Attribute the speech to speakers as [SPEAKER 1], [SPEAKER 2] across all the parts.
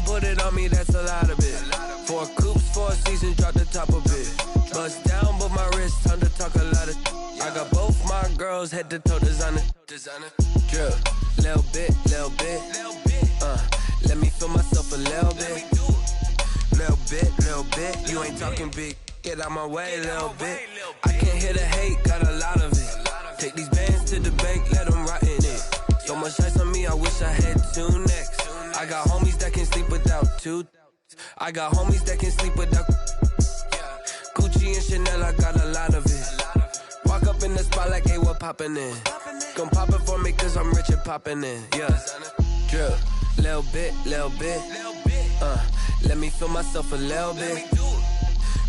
[SPEAKER 1] put it on me, that's a lot of it. 4 coops, 4 seasons, drop the top of it. Bust down, but my wrist, time to talk a lot of. I got both my girls head to toe designer. Drip, little bit. Let me feel myself a little bit. Little bit. You ain't talking big. Get out my way, little bit. I can't hear the hate, got a lot of it. Take these bands to the bank, let them rot in it. So much ice on me, I wish I had 2 necks. I got homies that can sleep without 2. I got homies that can sleep without Gucci and Chanel, I got a lot of it. Walk up in the spot like, hey, what poppin' in? Gon' pop it for me cause I'm rich and poppin' in. Yeah, drip, little bit. Let me feel myself a little bit.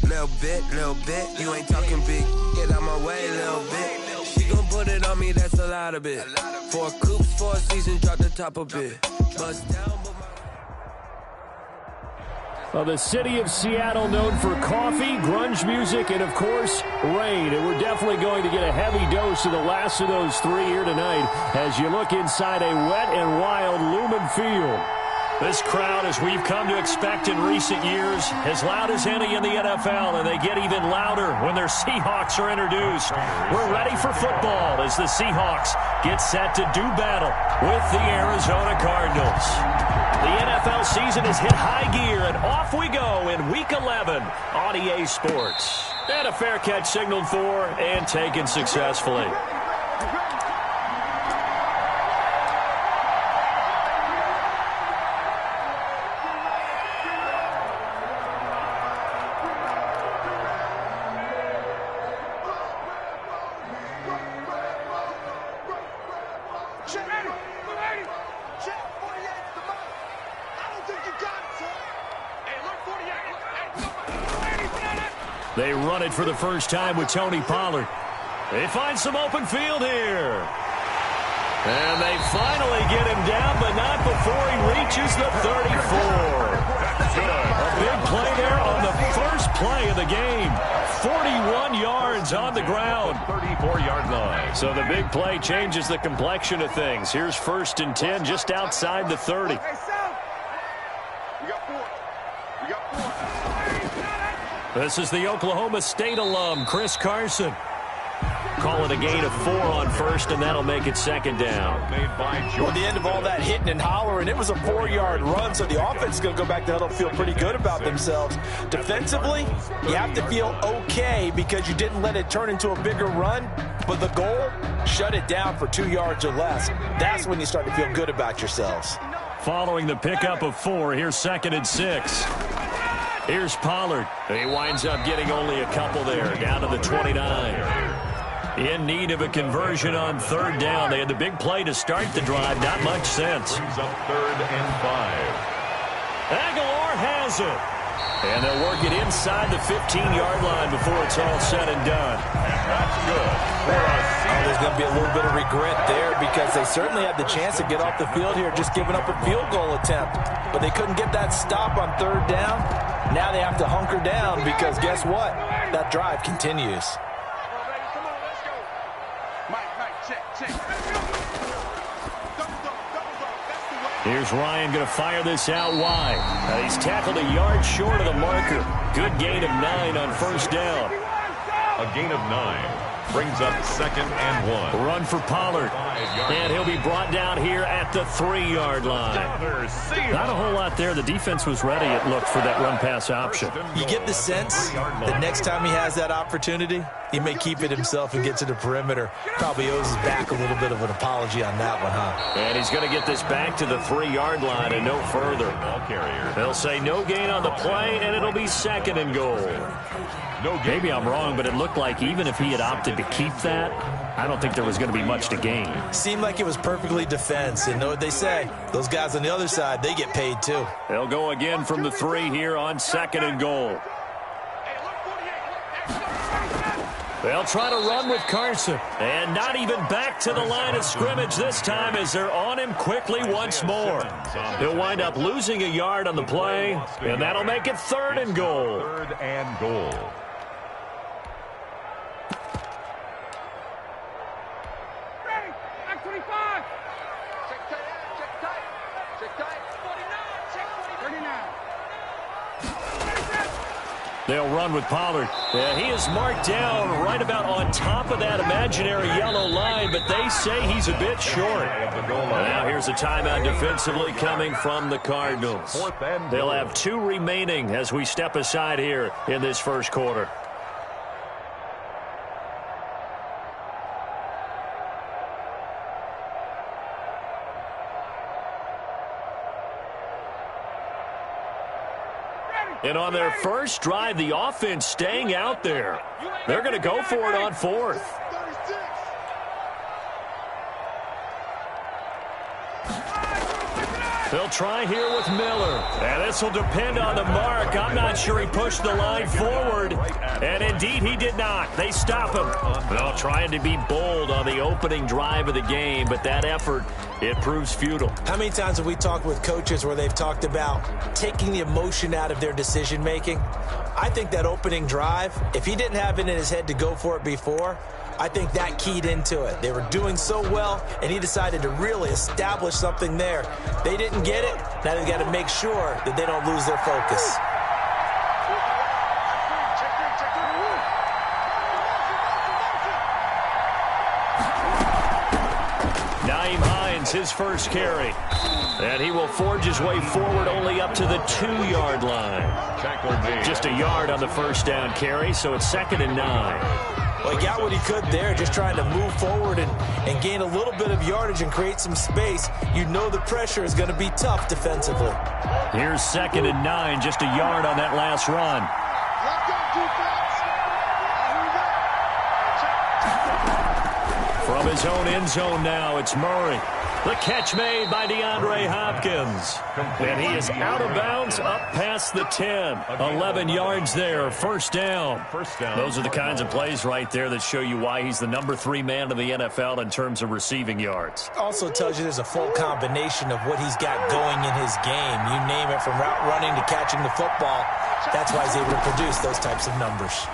[SPEAKER 1] Little bit. You ain't talking big. Get out my way, little bit. She gon' put it on me, that's a lot of it. 4 coops, 4 seasons, drop the top of it. Bust down, but
[SPEAKER 2] Well, the city of Seattle known for coffee, grunge music, and, of course, rain. And we're definitely going to get a heavy dose of the last of those 3 here tonight as you look inside a wet and wild Lumen Field. This crowd, as we've come to expect in recent years, as loud as any in the NFL, and they get even louder when their Seahawks are introduced. We're ready for football as the Seahawks get set to do battle with the Arizona Cardinals. The NFL season has hit high gear, and off we go in Week 11 on EA Sports. And a fair catch signaled for and taken successfully. They run it for the first time with Tony Pollard. They find some open field here. And they finally get him down, but not before he reaches the 34. A big play there on the first play of the game. 41 yards on the ground. 34-yard line. So the big play changes the complexion of things. Here's 1st and 10 just outside the 30. This is the Oklahoma State alum, Chris Carson. Call it a gain of 4 on 1st, and that'll make it 2nd down.
[SPEAKER 3] Well, at the end of all that hitting and hollering, it was a 4-yard run, so the offense is going to go back to huddle, feel pretty good about themselves. Defensively, you have to feel okay because you didn't let it turn into a bigger run, but the goal, shut it down for 2 yards or less. That's when you start to feel good about yourselves.
[SPEAKER 2] Following the pickup of 4, here's 2nd and 6. Here's Pollard. He winds up getting only a couple there, down to the 29. In need of a conversion on 3rd down. They had the big play to start the drive. Not much sense.
[SPEAKER 4] Brings up 3rd and 5.
[SPEAKER 2] Aguilar has it. And they'll work it inside the 15-yard line before it's all said and done.
[SPEAKER 4] And that's good.
[SPEAKER 3] There's going to be a little bit of regret there because they certainly had the chance to get off the field here, just giving up a field goal attempt. But they couldn't get that stop on 3rd down. Now they have to hunker down because guess what? That drive continues.
[SPEAKER 2] Here's Ryan going to fire this out wide. He's tackled a yard short of the marker. Good gain of 9 on 1st down.
[SPEAKER 4] A gain of 9. Brings up 2nd and 1.
[SPEAKER 2] Run for Pollard. And he'll be brought down here at the 3-yard line. Not a whole lot there. The defense was ready, it looked, for that run-pass option.
[SPEAKER 3] You get the sense that next time he has that opportunity, he may keep it himself and get to the perimeter. Probably owes his back a little bit of an apology on that one, huh?
[SPEAKER 2] And he's going to get this back to the 3-yard line and no further. They'll say no gain on the play, and it'll be 2nd and goal. Maybe I'm wrong, but it looked like even if he had opted to keep that, I don't think there was going to be much to gain.
[SPEAKER 3] Seemed like it was perfectly defense, and know what they say. Those guys on the other side, they get paid too.
[SPEAKER 2] They'll go again from the 3 here on 2nd and goal. They'll try to run with Carson. And not even back to the line of scrimmage this time as they're on him quickly once more. He'll wind up losing a yard on the play, and that'll make it 3rd and goal.
[SPEAKER 4] 3rd and goal.
[SPEAKER 2] They'll run with Pollard. Yeah, he is marked down right about on top of that imaginary yellow line, but they say he's a bit short. Now here's a timeout defensively coming from the Cardinals. They'll have 2 remaining as we step aside here in this first quarter. And on their first drive, the offense staying out there. They're going to go for it on 4th. They'll try here with Miller. And this will depend on the mark. I'm not sure he pushed the line forward. And indeed, he did not. They stop him. Well, trying to be bold on the opening drive of the game, but that effort, it proves futile.
[SPEAKER 3] How many times have we talked with coaches where they've talked about taking the emotion out of their decision-making? I think that opening drive, if he didn't have it in his head to go for it before, I think that keyed into it. They were doing so well, and he decided to really establish something there. They didn't get it. Now they've got to make sure that they don't lose their focus.
[SPEAKER 2] His first carry. And he will forge his way forward only up to the 2-yard line. Just a yard on the first down carry, so it's 2nd and 9.
[SPEAKER 3] Well, he got what he could there, just trying to move forward and gain a little bit of yardage and create some space. You know the pressure is going to be tough defensively.
[SPEAKER 2] Here's 2nd and 9, just a yard on that last run. From his own end zone now, it's Murray. The catch made by DeAndre Hopkins. And he is out of bounds up past the 10. 11 yards there, first down. Those are the kinds of plays right there that show you why he's the number 3 man in the NFL in terms of receiving yards.
[SPEAKER 3] Also tells you there's a full combination of what he's got going in his game. You name it, from route running to catching the football. That's why he's able to produce those types of numbers.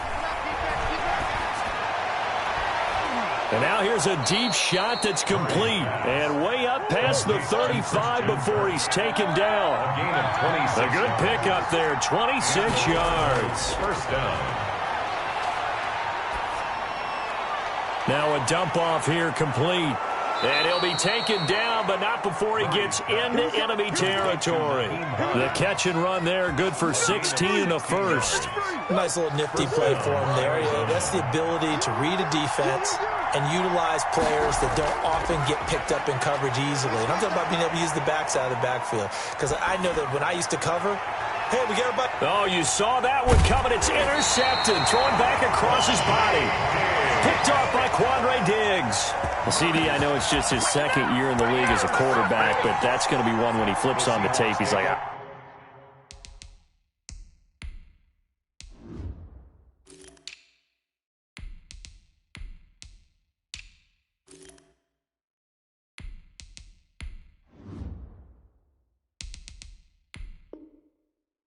[SPEAKER 2] And now here's a deep shot that's complete. And way up past the 35 before he's taken down.
[SPEAKER 4] A gain of 26.
[SPEAKER 2] A good pickup there, 26 yards.
[SPEAKER 4] First down.
[SPEAKER 2] Now a dump off here complete. And he'll be taken down, but not before he gets into enemy territory. The catch and run there, good for 16 and a first.
[SPEAKER 3] Nice little nifty play for him there. Yeah, that's the ability to read a defense and utilize players that don't often get picked up in coverage easily. And I'm talking about being able to use the backside of the backfield. Because I know that when I used to cover, hey, we got a butt.
[SPEAKER 2] Oh, you saw that one coming. It's intercepted. Thrown back across his body. Picked off by Quandre Diggs. Well, CD, I know it's just his 2nd year in the league as a quarterback, but that's going to be one when he flips on the tape. He's like,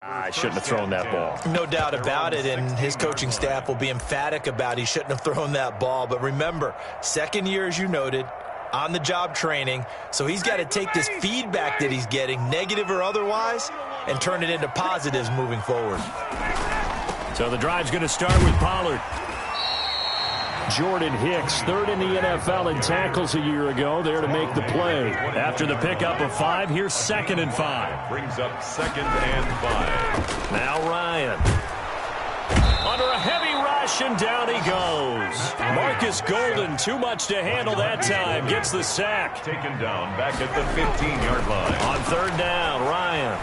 [SPEAKER 2] I shouldn't have thrown that ball.
[SPEAKER 3] No doubt about it, and his coaching staff will be emphatic about he shouldn't have thrown that ball. But remember, 2nd year, as you noted, on-the-job training, so he's got to take this feedback that he's getting, negative or otherwise, and turn it into positives moving forward.
[SPEAKER 2] So the drive's going to start with Pollard. Jordan Hicks, 3rd in the NFL in tackles a year ago, there to make the play. After the pickup of 5, here's 2nd and 5.
[SPEAKER 4] Brings up 2nd and 5.
[SPEAKER 2] Now Ryan. Under a heavy rush, and down he goes. Marcus Golden, too much to handle that time, gets the sack.
[SPEAKER 4] Taken down back at the 15-yard line.
[SPEAKER 2] On 3rd down, Ryan.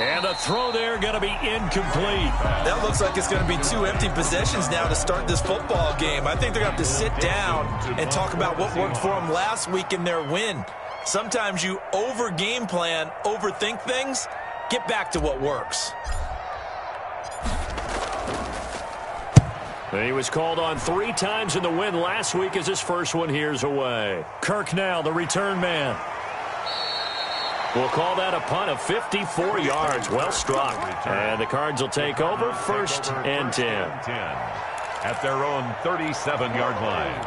[SPEAKER 2] And the throw there going to be incomplete.
[SPEAKER 3] That looks like it's going to be 2 empty possessions now to start this football game. I think they're going to have to sit down and talk about what worked for them last week in their win. Sometimes you over-game plan, overthink things. Get back to what works.
[SPEAKER 2] He was called on 3 times in the win last week as his first one here's away. Kirk now, the return man. We'll call that a punt of 54 yards. Well struck. And the Cards will take over, 1st and 10.
[SPEAKER 4] At their own 37-yard line.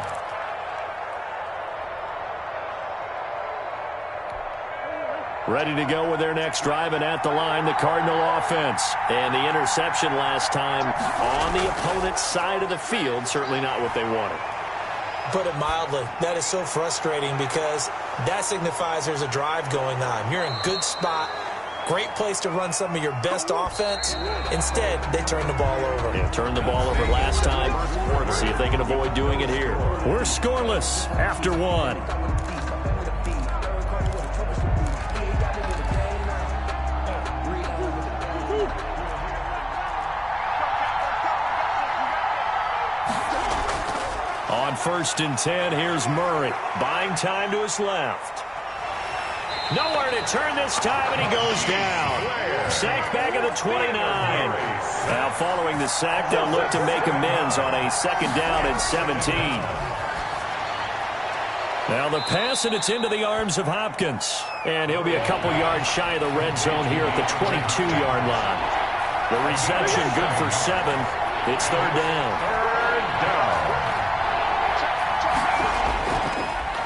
[SPEAKER 2] Ready to go with their next drive, and at the line, the Cardinal offense. And the interception last time on the opponent's side of the field, certainly not what they wanted.
[SPEAKER 3] Put it mildly, that is so frustrating because that signifies there's a drive going on. You're in good spot, great place to run some of your best offense. Instead, they turn the ball over.
[SPEAKER 2] Yeah, turned the ball over last time. Let's see if they can avoid doing it here. We're scoreless after one. On 1st and 10, here's Murray. Buying time to his left. Nowhere to turn this time, and he goes down. Sacked back at the 29. Now following the sack, they'll look to make amends on a 2nd down and 17. Now the pass, and it's into the arms of Hopkins. And he'll be a couple yards shy of the red zone here at the 22-yard line. The reception good for 7. It's 3rd down.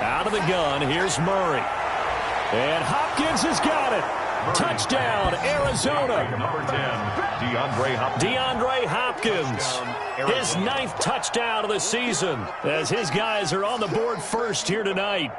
[SPEAKER 2] Out of the gun, here's Murray. And Hopkins has got it. Touchdown, Arizona.
[SPEAKER 4] Number 10,
[SPEAKER 2] DeAndre Hopkins. His 9th touchdown of the season as his guys are on the board first here tonight.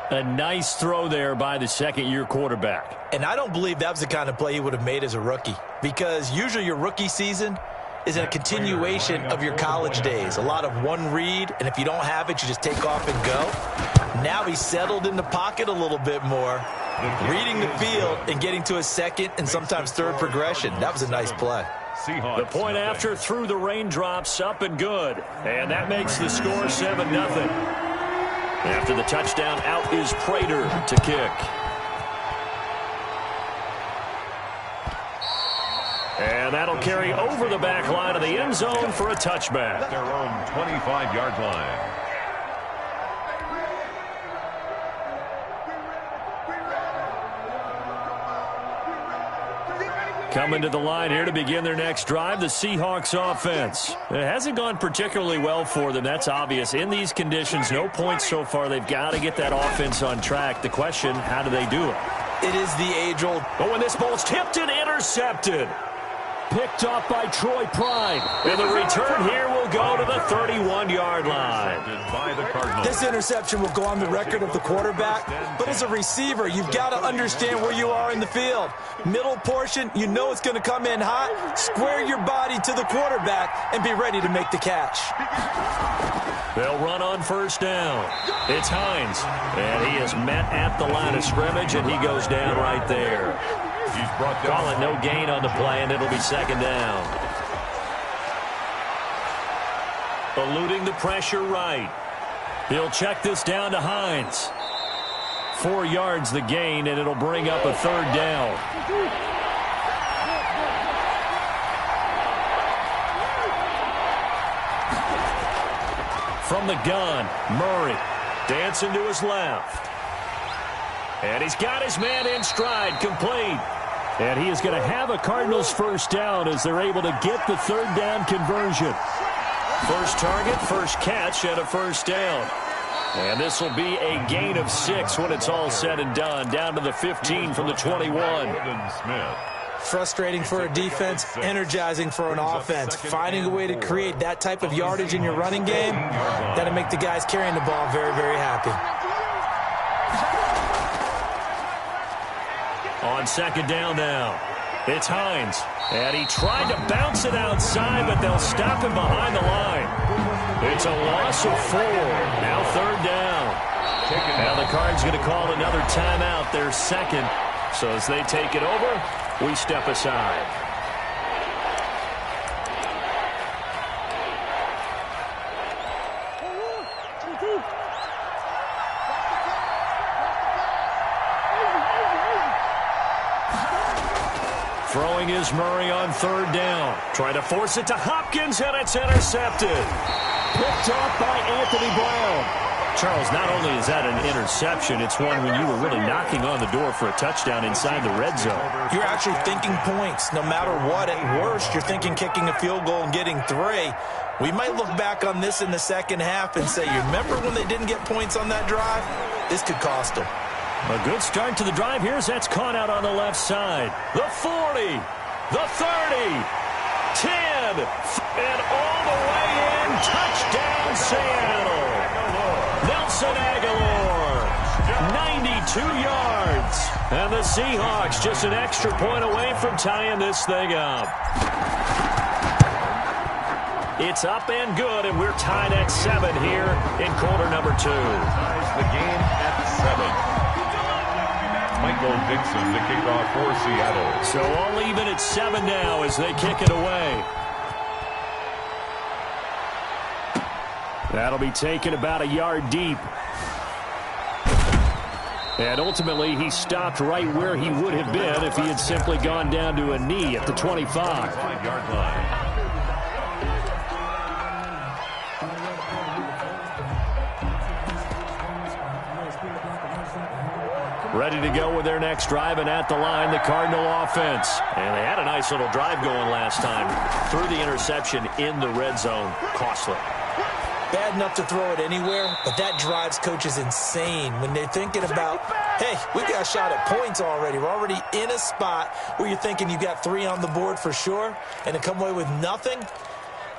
[SPEAKER 2] A nice throw there by the 2nd-year quarterback.
[SPEAKER 3] And I don't believe that was the kind of play he would have made as a rookie, because usually your rookie season is a continuation of your college days. A lot of one read, and if you don't have it, you just take off and go. Now he's settled in the pocket a little bit more, reading the field and getting to a 2nd and sometimes 3rd progression. That was a nice play.
[SPEAKER 2] The point after through the raindrops, up and good. And that makes the score 7-0. After the touchdown, out is Prater to kick. And that'll carry over the back line of the end zone for a touchback.
[SPEAKER 4] Their own 25-yard line.
[SPEAKER 2] Coming to the line here to begin their next drive, the Seahawks offense. It hasn't gone particularly well for them. That's obvious. In these conditions, no points so far. They've got to get that offense on track. The question, how do they do it?
[SPEAKER 3] It is the age-old.
[SPEAKER 2] But when this ball's tipped and intercepted. Picked up by Troy Pride. And the return here will go to the 31-yard line.
[SPEAKER 3] This interception will go on the record of the quarterback, but as a receiver, you've got to understand where you are in the field. Middle portion, you know it's going to come in hot. Square your body to the quarterback and be ready to make the catch.
[SPEAKER 2] They'll run on 1st down. It's Hines, and he is met at the line of scrimmage, and he goes down right there. Call it no gain on the play, and it'll be 2nd down. Eluding the pressure right. He'll check this down to Hines. 4 yards the gain, and it'll bring up a 3rd down. From the gun, Murray dancing to his left. And he's got his man in stride, complete. And he is going to have a Cardinals 1st down as they're able to get the 3rd down conversion. First target, first catch, and a 1st down. And this will be a gain of 6 when it's all said and done. Down to the 15 from the 21.
[SPEAKER 3] Frustrating for a defense, energizing for an offense. Finding a way to create that type of yardage in your running game, that'll make the guys carrying the ball very, very happy.
[SPEAKER 2] On 2nd down now, it's Hines. And he tried to bounce it outside, but they'll stop him behind the line. It's a loss of 4. Now 3rd down. Now the Cards going to call another timeout, their 2nd. So as they take it over, we step aside. Throwing is Murray on 3rd down. Trying to force it to Hopkins, and it's intercepted. Picked off by Anthony Brown. Charles, not only is that an interception, it's one when you were really knocking on the door for a touchdown inside the red zone.
[SPEAKER 3] You're actually thinking points. No matter what, at worst, you're thinking kicking a field goal and getting 3. We might look back on this in the 2nd half and say, you remember when they didn't get points on that drive? This could cost them.
[SPEAKER 2] A good start to the drive here as that's caught out on the left side. The 40, the 30, 10, and all the way in. Touchdown, Seattle. Nelson Aguilar, 92 yards. And the Seahawks just an extra point away from tying this thing up. It's up and good, and we're tied at 7 here in quarter number 2.
[SPEAKER 4] Ties the game at 7. Michael Dixon, the kickoff for Seattle.
[SPEAKER 2] So all even at 7 now as they kick it away. That'll be taken about a yard deep. And ultimately, he stopped right where he would have been if he had simply gone down to a knee at the 25.
[SPEAKER 4] 5-yard line.
[SPEAKER 2] Ready to go with their next drive, and at the line, the Cardinal offense. And they had a nice little drive going last time. Threw the interception in the red zone. Costly.
[SPEAKER 3] Bad enough to throw it anywhere, but that drives coaches insane when they're thinking about, hey, we got a shot at points already. We're already in a spot where you're thinking you got 3 on the board for sure, and to come away with nothing,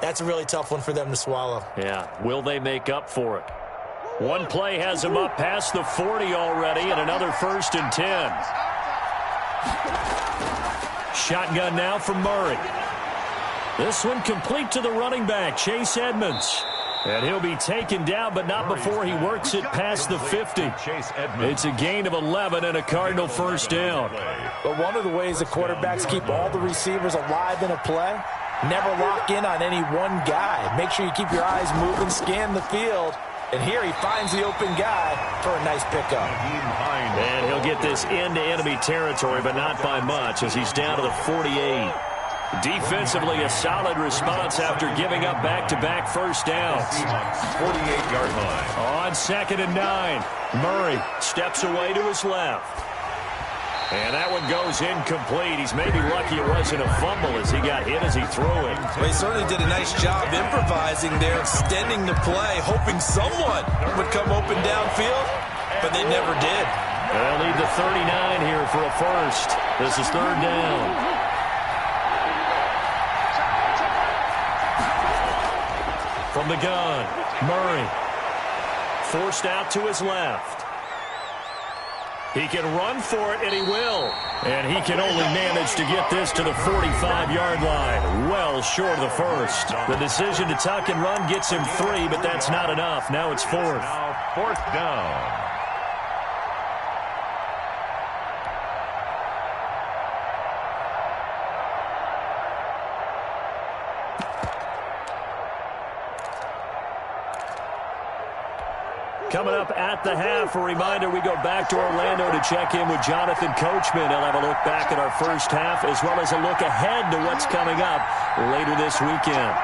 [SPEAKER 3] that's a really tough one for them to swallow.
[SPEAKER 2] Yeah, will they make up for it? One play has him up past the 40 already, and another 1st and 10. Shotgun now from Murray. This one complete to the running back, Chase Edmonds. And he'll be taken down, but not before he works it past the 50. It's a gain of 11 and a Cardinal 1st down.
[SPEAKER 3] But one of the ways the quarterbacks keep all the receivers alive in a play, never lock in on any one guy. Make sure you keep your eyes moving, scan the field. And here he finds the open guy for a nice pickup.
[SPEAKER 2] And he'll get this into enemy territory, but not by much as he's down to the 48. Defensively, a solid response after giving up back-to-back 1st downs.
[SPEAKER 4] 48-yard line.
[SPEAKER 2] On 2nd and 9, Murray steps away to his left. And that one goes incomplete. He's maybe lucky it wasn't a fumble as he got hit as he threw it.
[SPEAKER 5] Well, he certainly did a nice job improvising there, extending the play, hoping someone would come open downfield, but they never did.
[SPEAKER 2] They'll need the 39 here for a 1st. This is 3rd down. From the gun, Murray. Forced out to his left. He can run for it, and he will. And he can only manage to get this to the 45-yard line. Well short of the 1st. The decision to tuck and run gets him 3, but that's not enough. Now it's 4th.
[SPEAKER 4] Now 4th down.
[SPEAKER 2] Coming up at the half, a reminder, we go back to Orlando to check in with Jonathan Coachman. He'll have a look back at our 1st half as well as a look ahead to what's coming up later this weekend.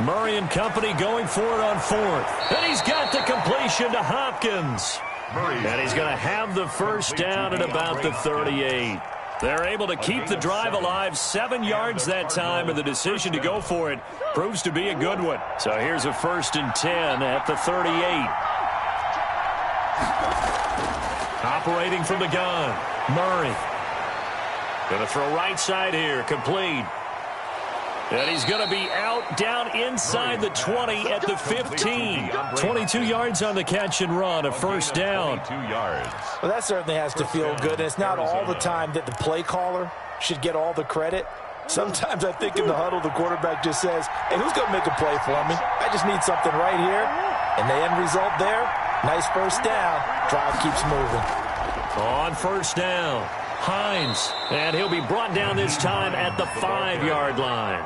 [SPEAKER 2] Murray and company going for it on 4th. And he's got the completion to Hopkins. And he's going to have the 1st down at about the 38. They're able to keep the drive alive, 7 yards that time, and the decision to go for it proves to be a good one. So here's a 1st and 10 at the 38. Operating from the gun, Murray. Going to throw right side here, complete. And he's going to be out down inside the 20 at the 15. 22 yards on the catch and run, a 1st down.
[SPEAKER 4] 22 yards.
[SPEAKER 3] Well, that certainly has to feel good. And it's not all the time that the play caller should get all the credit. Sometimes I think in the huddle, the quarterback just says, hey, who's going to make a play for me? I just need something right here. And the end result there, nice 1st down. Drive keeps moving.
[SPEAKER 2] On 1st down. Hines, and he'll be brought down this time at the 5-yard line.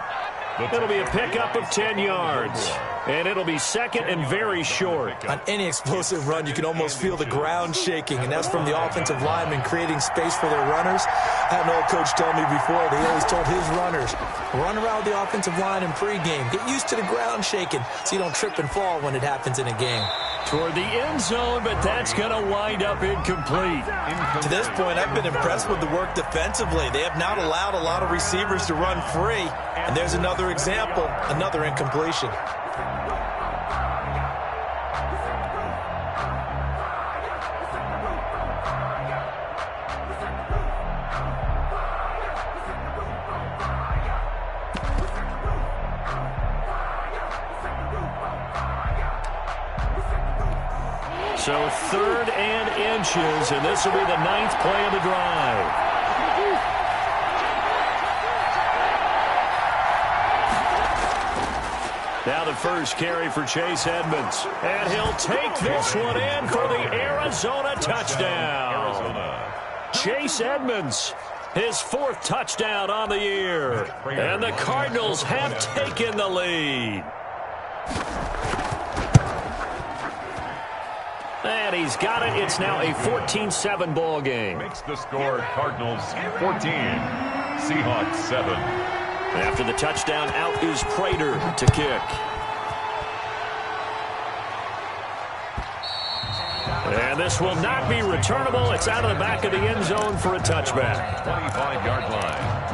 [SPEAKER 2] It'll be a pickup of 10 yards. And it'll be second and very short.
[SPEAKER 3] On any explosive run, you can almost feel the ground shaking, and that's from the offensive linemen creating space for their runners. I had an old coach tell me before, they always told his runners, run around the offensive line in pregame. Get used to the ground shaking so you don't trip and fall when it happens in a game.
[SPEAKER 2] Toward the end zone, but that's going to wind up incomplete.
[SPEAKER 3] To this point, I've been impressed with the work defensively. They have not allowed a lot of receivers to run free. And there's another example, another incompletion.
[SPEAKER 2] So 3rd and inches, and this will be the 9th play of the drive. Now the first carry for Chase Edmonds. And he'll take this one in for the Arizona touchdown. Chase Edmonds, his 4th touchdown on the year. And the Cardinals have taken the lead. And he's got it. It's now a 14-7 ball game.
[SPEAKER 4] Makes the score Cardinals 14, Seahawks 7.
[SPEAKER 2] After the touchdown, out is Prater to kick. And this will not be returnable. It's out of the back of the end zone for a touchback.
[SPEAKER 4] 25-yard line.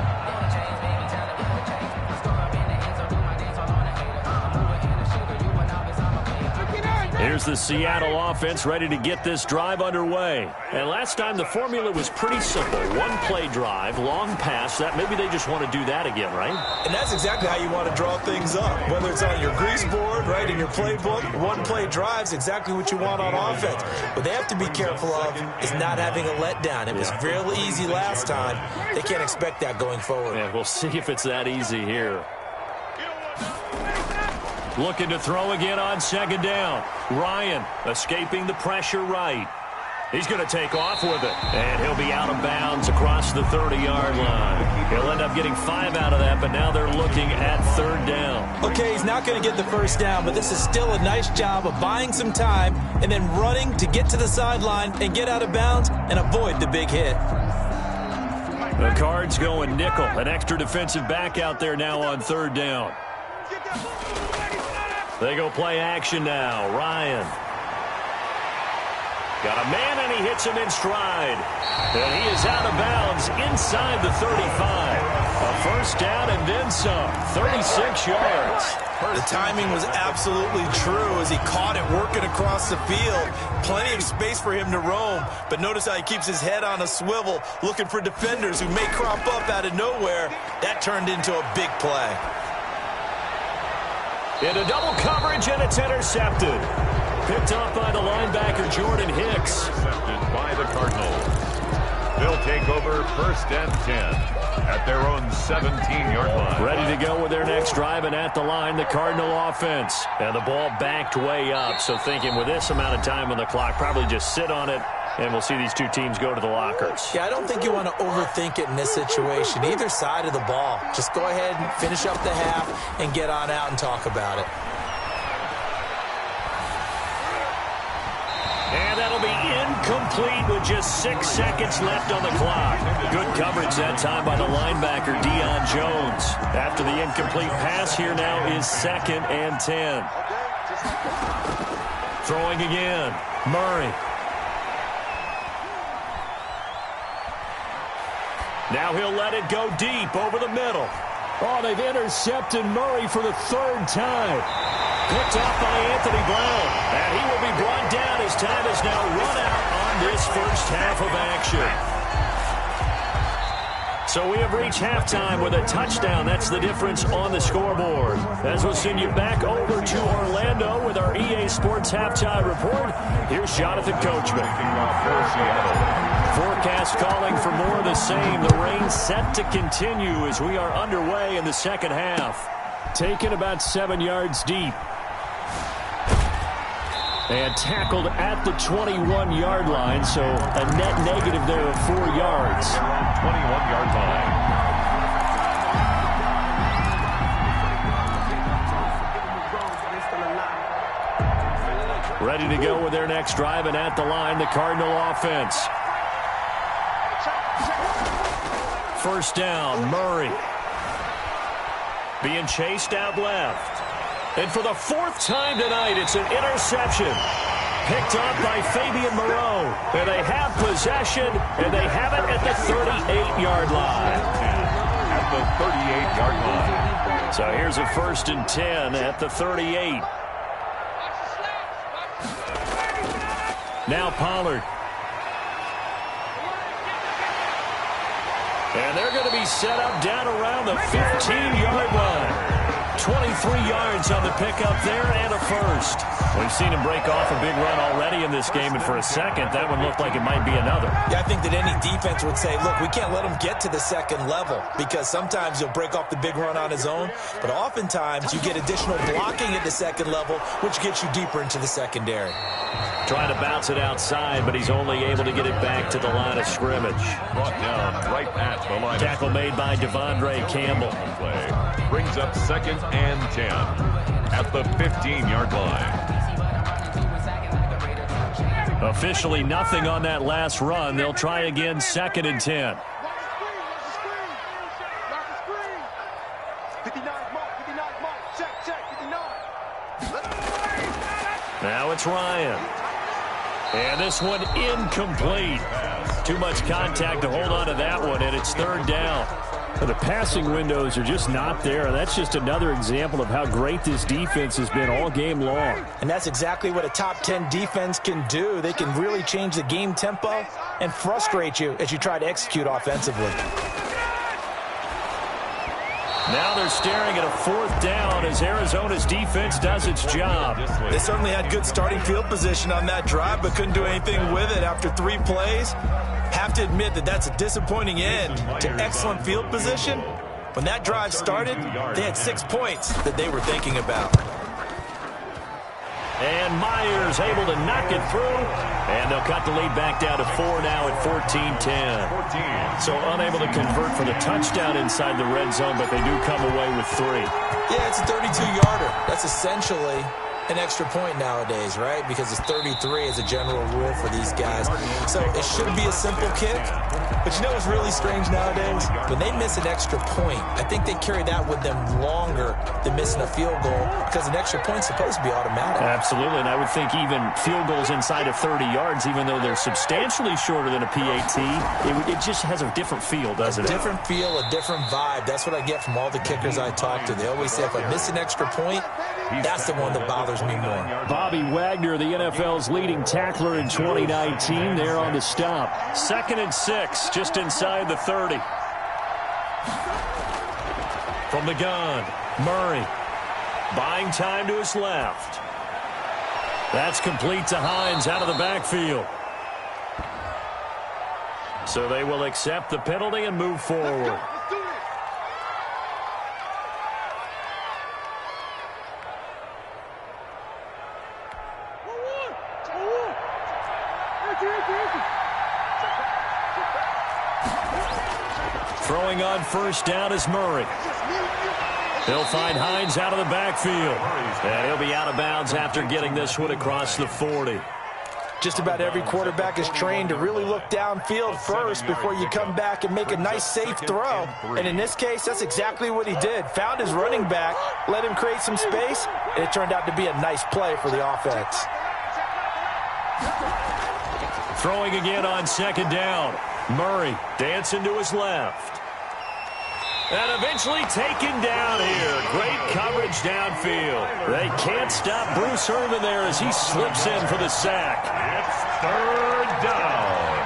[SPEAKER 2] Here's the Seattle offense ready to get this drive underway. And last time the formula was pretty simple. One-play drive, long pass. That maybe they just want to do that again, right?
[SPEAKER 3] And that's exactly how you want to draw things up. Whether it's on your grease board, right, in your playbook, one-play drive's exactly what you want on offense. What they have to be careful of is not having a letdown. It was real easy last time. They can't expect that going forward.
[SPEAKER 2] Yeah, we'll see if it's that easy here. Looking to throw again on 2nd down. Ryan escaping the pressure right. He's going to take off with it. And he'll be out of bounds across the 30-yard line. He'll end up getting 5 out of that, but now they're looking at 3rd down.
[SPEAKER 3] Okay, he's not going to get the first down, but this is still a nice job of buying some time and then running to get to the sideline and get out of bounds and avoid the big hit.
[SPEAKER 2] The Cards going nickel. An extra defensive back out there now on 3rd down. They go play action now. Ryan. Got a man, and he hits him in stride. And he is out of bounds inside the 35. A first down and then some. 36 yards.
[SPEAKER 3] The timing was absolutely true as he caught it working across the field. Plenty of space for him to roam. But notice how he keeps his head on a swivel, looking for defenders who may crop up out of nowhere. That turned into a big play.
[SPEAKER 2] Into double coverage, and it's intercepted. Picked up by the linebacker, Jordan Hicks.
[SPEAKER 4] Intercepted by the Cardinals. They'll take over 1st and 10 at their own 17-yard line.
[SPEAKER 2] Ready to go with their next drive, and at the line, the Cardinal offense. And the ball backed way up, so thinking with this amount of time on the clock, probably just sit on it, and we'll see these two teams go to the lockers.
[SPEAKER 3] Yeah, I don't think you want to overthink it in this situation. Either side of the ball. Just go ahead and finish up the half and get on out and talk about it.
[SPEAKER 2] And that'll be incomplete with just 6 seconds left on the clock. Good coverage that time by the linebacker, Deion Jones. After the incomplete pass, here now is 2nd and 10. Throwing again, Murray. Now he'll let it go deep over the middle. Oh, they've intercepted Murray for the 3rd time. Picked off by Anthony Brown. And he will be brought down as time is now run out on this first half of action. So we have reached halftime with a touchdown. That's the difference on the scoreboard. As we'll send you back over to Orlando with our EA Sports Halftime Report, here's Jonathan Coachman. Forecast calling for more of the same. The rain set to continue as we are underway in the second half. Taken about 7 yards deep. And tackled at the 21-yard line, so a net negative there of 4 yards.
[SPEAKER 4] 21-yard line.
[SPEAKER 2] Ready to go with their next drive, and at the line, the Cardinal offense. First down, Murray. Being chased out left. And for the fourth time tonight, it's an interception. Picked up by Fabian Moreau. And they have possession, and they have it at the 38-yard line.
[SPEAKER 4] At the 38-yard line.
[SPEAKER 2] So here's a 1st and 10 at the 38. Now Pollard. And they're going to be set up down around the 15-yard line. 23 yards on the pickup there and a first. We've seen him break off a big run already in this game, and for a second, that one looked like it might be another.
[SPEAKER 3] Yeah, I think that any defense would say, look, we can't let him get to the second level, because sometimes he'll break off the big run on his own, but oftentimes you get additional blocking at the second level, which gets you deeper into the secondary.
[SPEAKER 2] Trying to bounce it outside, but he's only able to get it back to the line of scrimmage.
[SPEAKER 4] Brought down right at the line.
[SPEAKER 2] Tackle made by Devondre Campbell.
[SPEAKER 4] Play brings up 2nd and 10 at the 15-yard line.
[SPEAKER 2] Officially nothing on that last run. They'll try again 2nd and 10. Now it's Ryan. And this one incomplete. Too much contact to hold on to that one, and it's 3rd down. The passing windows are just not there. That's just another example of how great this defense has been all game long.
[SPEAKER 3] And that's exactly what a top 10 defense can do. They can really change the game tempo and frustrate you as you try to execute offensively.
[SPEAKER 2] Now they're staring at a 4th down as Arizona's defense does its job.
[SPEAKER 3] They certainly had good starting field position on that drive, but couldn't do anything with it after 3 plays. Have to admit that that's a disappointing end to excellent field position. When that drive started, they had 6 points that they were thinking about.
[SPEAKER 2] And Myers able to knock it through. And they'll cut the lead back down to 4 now at 14-10. So unable to convert for the touchdown inside the red zone, but they do come away with 3.
[SPEAKER 3] Yeah, it's a 32-yarder. That's essentially an extra point nowadays, right? Because it's 33 as a general rule for these guys. So it should be a simple kick. But you know what's really strange nowadays? When they miss an extra point, I think they carry that with them longer than missing a field goal, because an extra point's supposed to be automatic.
[SPEAKER 2] Absolutely, and I would think even field goals inside of 30 yards, even though they're substantially shorter than a PAT, it just has a different feel, doesn't it?
[SPEAKER 3] A different feel, a different vibe. That's what I get from all the kickers I talk to. They always say if I miss an extra point, that's the one that bothers me more.
[SPEAKER 2] Bobby Wagner, the NFL's leading tackler in 2019, there on the stop. 2nd and 6, just inside the 30. From the gun, Murray. Buying time to his left. That's complete to Hines out of the backfield. So they will accept the penalty and move forward. Throwing on 1st down is Murray. They'll find Hines out of the backfield. And he'll be out of bounds after getting this one across the 40.
[SPEAKER 3] Just about every quarterback is trained to really look downfield first before you come back and make a nice, safe throw. And in this case, that's exactly what he did. Found his running back, let him create some space, and it turned out to be a nice play for the offense.
[SPEAKER 2] Throwing again on 2nd down. Murray dancing to his left. And eventually taken down here. Great coverage downfield. They can't stop Bruce Irvin there as he slips in for the sack.
[SPEAKER 4] It's 3rd down.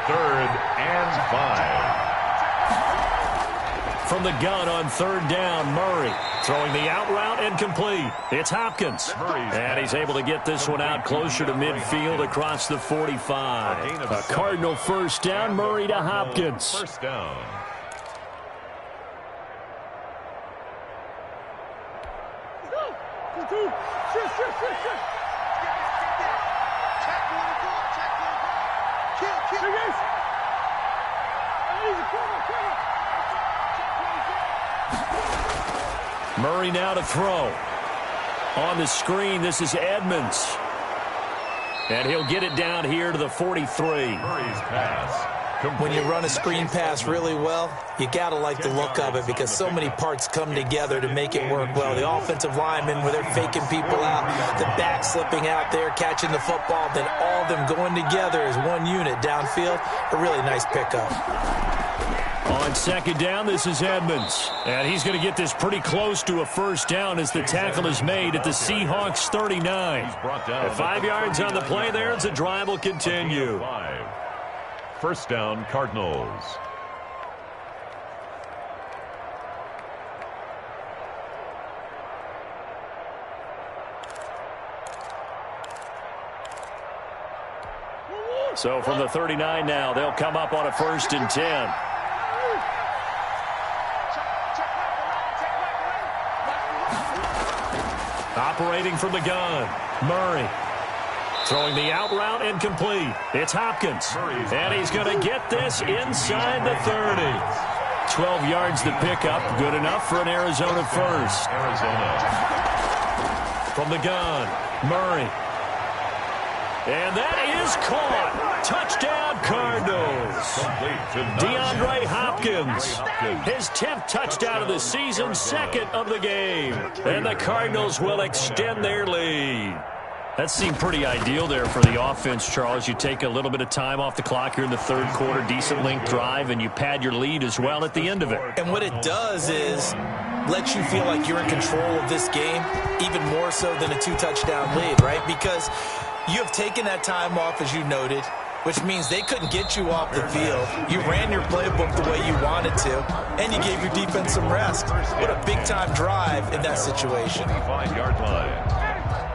[SPEAKER 4] 3rd and 5.
[SPEAKER 2] From the gun on 3rd down, Murray throwing the out route and complete. It's Hopkins. And he's able to get this one out closer to midfield across the 45. A Cardinal 1st down, Murray to Hopkins.
[SPEAKER 4] 1st down.
[SPEAKER 2] Murray now to throw. On the screen, this is Edmonds. And he'll get it down here to the 43.
[SPEAKER 4] Murray's pass.
[SPEAKER 3] When you run a screen pass really well, you got to like the look of it because so many parts come together to make it work well. The offensive linemen, where they're faking people out, the back slipping out there, catching the football, then all of them going together as one unit downfield. A really nice pickup.
[SPEAKER 2] On second down, this is Edmonds. And he's going to get this pretty close to a first down as the tackle is made at the Seahawks 39. At 5 yards on the play there, as the drive will continue.
[SPEAKER 4] First down, Cardinals.
[SPEAKER 2] So from the 39 now, they'll come up on a 1st and 10. Operating from the gun, Murray. Throwing the out route incomplete. It's Hopkins. And he's going to get this inside the 30. 12 yards to pick up. Good enough for an Arizona first. From the gun, Murray. And that is caught. Touchdown, Cardinals. DeAndre Hopkins. His 10th touchdown of the season, 2nd of the game. And the Cardinals will extend their lead. That seemed pretty ideal there for the offense, Charles. You take a little bit of time off the clock here in the 3rd quarter, decent length drive, and you pad your lead as well at the end of it.
[SPEAKER 3] And what it does is let you feel like you're in control of this game, even more so than a 2-touchdown lead, right? Because you have taken that time off, as you noted, which means they couldn't get you off the field. You ran your playbook the way you wanted to, and you gave your defense some rest. What a big-time drive in that situation.
[SPEAKER 4] 5-yard line.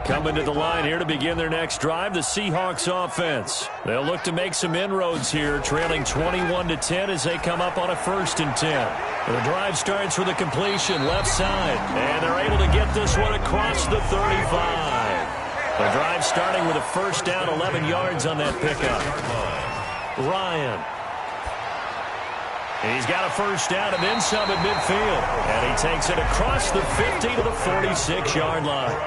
[SPEAKER 2] Coming to the line here to begin their next drive, the Seahawks offense. They'll look to make some inroads here, trailing 21-10 as they come up on a 1st and 10. The drive starts with a completion left side, and they're able to get this one across the 35. The drive starting with a first down, 11 yards on that pickup. Ryan. He's got a first down and then some at midfield. And he takes it across the 50 to the 46-yard line.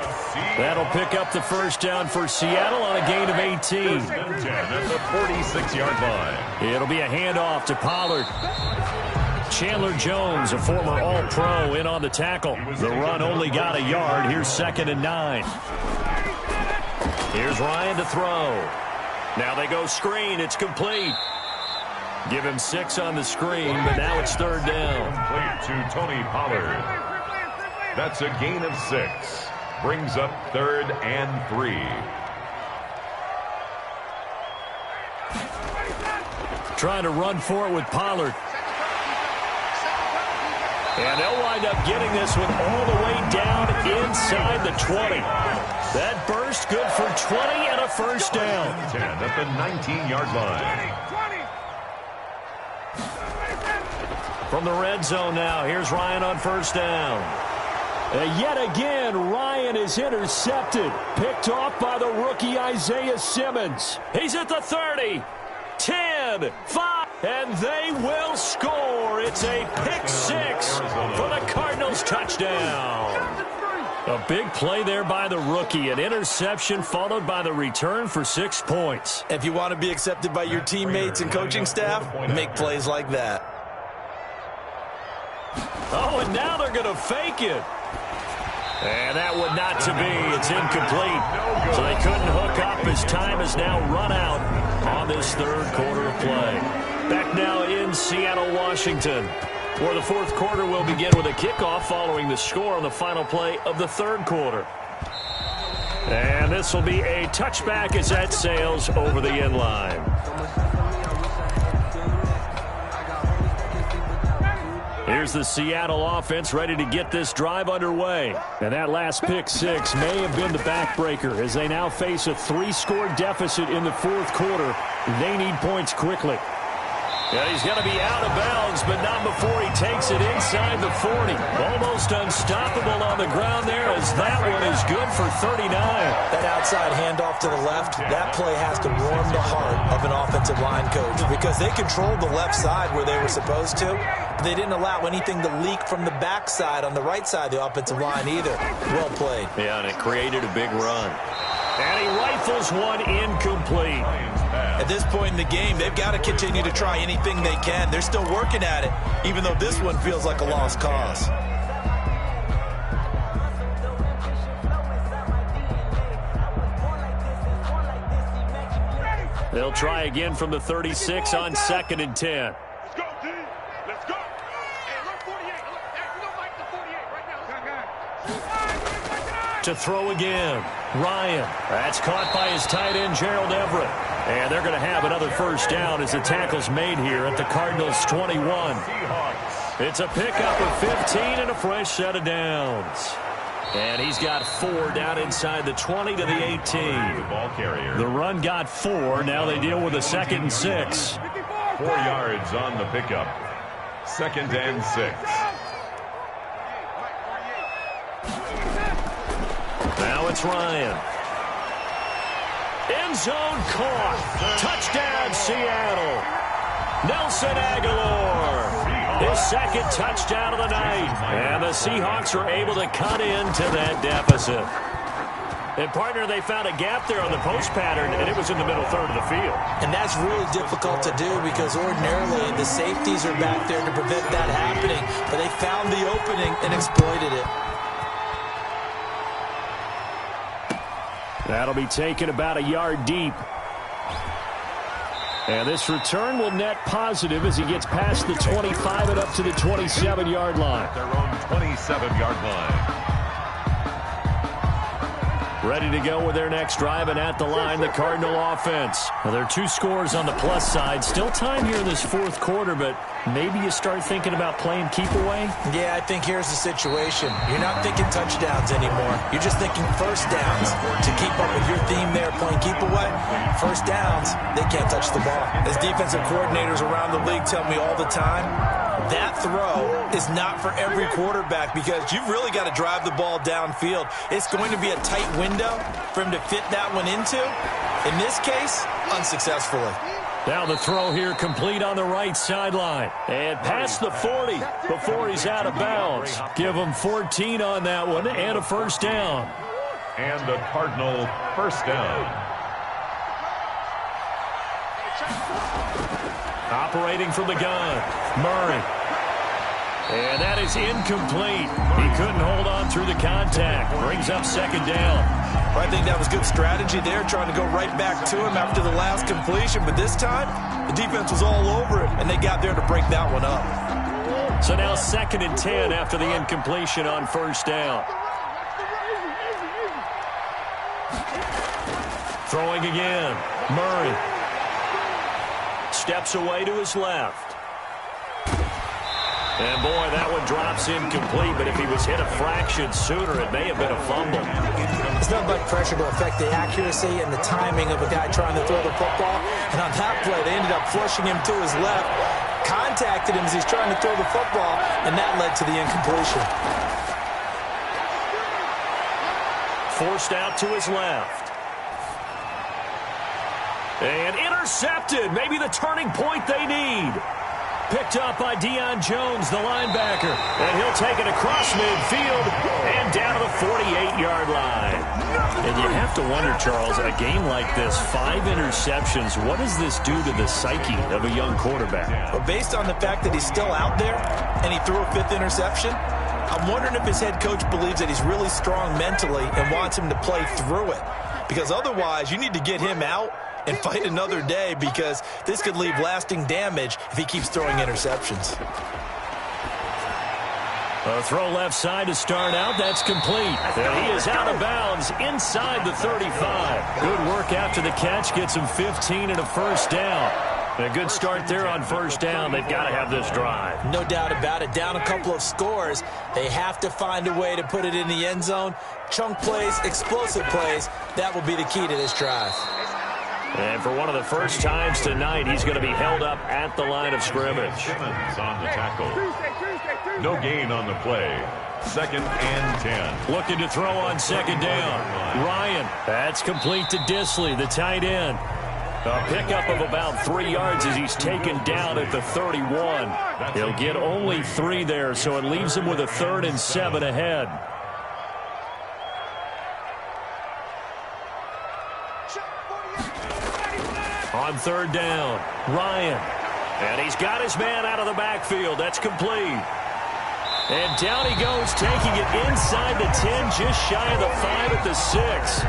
[SPEAKER 2] That'll pick up the first down for Seattle on a gain of 18.
[SPEAKER 4] At the 46-yard line.
[SPEAKER 2] It'll be a handoff to Pollard. Chandler Jones, a former All-Pro, in on the tackle. The run only got a yard. Here's 2nd and 9. Here's Ryan to throw. Now they go screen. It's complete. Give him 6 on the screen, but now it's 3rd down.
[SPEAKER 4] Complete to Tony Pollard. That's a gain of 6. Brings up 3rd and 3.
[SPEAKER 2] Trying to run for it with Pollard. And they'll wind up getting this one all the way down inside the 20. That burst good for 20 and a first down.
[SPEAKER 4] 10 at the 19-yard line.
[SPEAKER 2] From the red zone now, here's Ryan on first down. Yet again, Ryan is intercepted. Picked off by the rookie Isaiah Simmons. He's at the 30, 10, 5, and they will score. It's a pick 6 for the Cardinals touchdown. A big play there by the rookie. An interception followed by the return for 6 points.
[SPEAKER 3] If you want to be accepted by your teammates and coaching staff, make plays like that.
[SPEAKER 2] Oh, and now they're going to fake it. And that would not to be. It's incomplete. So they couldn't hook up as time has now run out on this 3rd quarter of play. Back now in Seattle, Washington, where the 4th quarter will begin with a kickoff following the score on the final play of the 3rd quarter. And this will be a touchback as that sails over the end line. Here's the Seattle offense ready to get this drive underway. And that last pick 6 may have been the backbreaker as they now face a 3-score deficit in the 4th quarter. They need points quickly. Yeah, he's going to be out of bounds, but not before he takes it inside the 40. Almost unstoppable on the ground there as that one is good for 39.
[SPEAKER 3] That outside handoff to the left, that play has to warm the heart of an offensive line coach because they controlled the left side where they were supposed to. They didn't allow anything to leak from the backside on the right side of the offensive line either. Well played.
[SPEAKER 2] Yeah, and it created a big run. And he rifles one incomplete.
[SPEAKER 3] At this point in the game, they've got to continue to try anything they can. They're still working at it, even though this one feels like a lost cause.
[SPEAKER 2] They'll try again from the 36 on 2nd and 10.
[SPEAKER 6] Let's go, D. Let's go. Hey, run 48. Hey, we don't like the 48 right now.
[SPEAKER 2] To throw again. Ryan. That's caught by his tight end, Gerald Everett. And they're going to have another first down as the tackle's made here at the Cardinals' 21. It's a pickup of 15 and a fresh set of downs. And he's got 4 down inside the 20 to the 18.
[SPEAKER 4] Ball carrier.
[SPEAKER 2] The run got 4. Now they deal with a 2nd and 6.
[SPEAKER 4] 4 yards on the pickup. 2nd and 6.
[SPEAKER 2] Now it's Ryan. End zone caught. Touchdown, Seattle. Nelson Aguilar. His 2nd touchdown of the night. And the Seahawks are able to cut into that deficit. And, partner, they found a gap there on the post pattern, and it was in the middle third of the field.
[SPEAKER 3] And that's really difficult to do because ordinarily the safeties are back there to prevent that happening. But they found the opening and exploited it.
[SPEAKER 2] That'll be taken about a yard deep. And this return will net positive as he gets past the 25 and up to the 27-yard line.
[SPEAKER 4] Their own 27-yard line.
[SPEAKER 2] Ready to go with their next drive, and at the line, the Cardinal offense. Well, there are 2 scores on the plus side. Still time here in this 4th quarter, but maybe you start thinking about playing keep away?
[SPEAKER 3] Yeah, I think here's the situation. You're not thinking touchdowns anymore. You're just thinking first downs. To keep up with your theme there, playing keep away, first downs, they can't touch the ball. As defensive coordinators around the league tell me all the time, that throw is not for every quarterback because you've really got to drive the ball downfield. It's going to be a tight window for him to fit that one into. In this case, unsuccessfully.
[SPEAKER 2] Now the throw here complete on the right sideline. And past the 40 before he's out of bounds. Give him 14 on that one and a first down.
[SPEAKER 4] And a Cardinal first down.
[SPEAKER 2] Operating from the gun, Murray. And that is incomplete. He couldn't hold on through the contact. Brings up 2nd down.
[SPEAKER 3] I think that was good strategy there, trying to go right back to him after the last completion. But this time, the defense was all over him, and they got there to break that one up.
[SPEAKER 2] So now 2nd and 10 after the incompletion on first down. Throwing again, Murray. Steps away to his left. And, boy, that one drops incomplete, but if he was hit a fraction sooner, it may have been a fumble.
[SPEAKER 3] It's not much pressure to affect the accuracy and the timing of a guy trying to throw the football. And on that play, they ended up flushing him to his left, contacted him as he's trying to throw the football, and that led to the incompletion.
[SPEAKER 2] Forced out to his left. And intercepted. Maybe the turning point they need. Picked up by Deion Jones, the linebacker. And he'll take it across midfield and down to the 48-yard line. And you have to wonder, Charles, a game like this, 5 interceptions, what does this do to the psyche of a young quarterback?
[SPEAKER 3] Well, based on the fact that he's still out there and he threw a 5th interception, I'm wondering if his head coach believes that he's really strong mentally and wants him to play through it. Because otherwise, you need to get him out and fight another day because this could leave lasting damage if he keeps throwing interceptions.
[SPEAKER 2] A throw left side to start out. That's complete. And he is out of bounds inside the 35. Good work after the catch. Gets him 15 and a first down. A good start there on first down. They've got to have this drive.
[SPEAKER 3] No doubt about it. Down a couple of scores. They have to find a way to put it in the end zone. Chunk plays, explosive plays. That will be the key to this drive.
[SPEAKER 2] And for one of the first times tonight, he's going to be held up at the line of scrimmage.
[SPEAKER 4] Simmons on the tackle. No gain on the play. 2nd and 10.
[SPEAKER 2] Looking to throw on 2nd down. Ryan. That's complete to Disley, the tight end. A pickup of about 3 yards as he's taken down at the 31. He'll get only 3 there, so it leaves him with a 3rd and 7 ahead. third down. Ryan. And he's got his man out of the backfield. That's complete. And down he goes, taking it inside the 10, just shy of the 5 at the 6.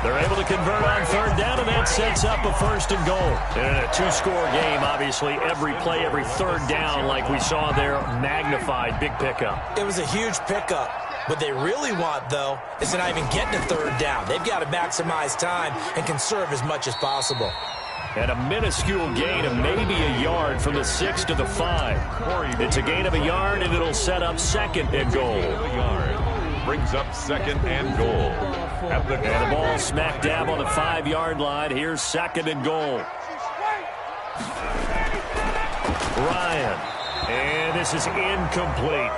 [SPEAKER 2] They're able to convert on third down, and that sets up a 1st and goal. In a 2-score game, obviously, every play, every third down, like we saw there, magnified. Big pickup.
[SPEAKER 3] It was a huge pickup. What they really want, though, is to not even get to third down. They've got to maximize time and conserve as much as possible.
[SPEAKER 2] And a minuscule gain of maybe a yard from the 6 to the 5. It's a gain of a yard, and it'll set up 2nd and goal.
[SPEAKER 4] Brings up 2nd and goal.
[SPEAKER 2] And the ball smack dab on the 5-yard line. Here's 2nd and goal. Ryan. And this is incomplete.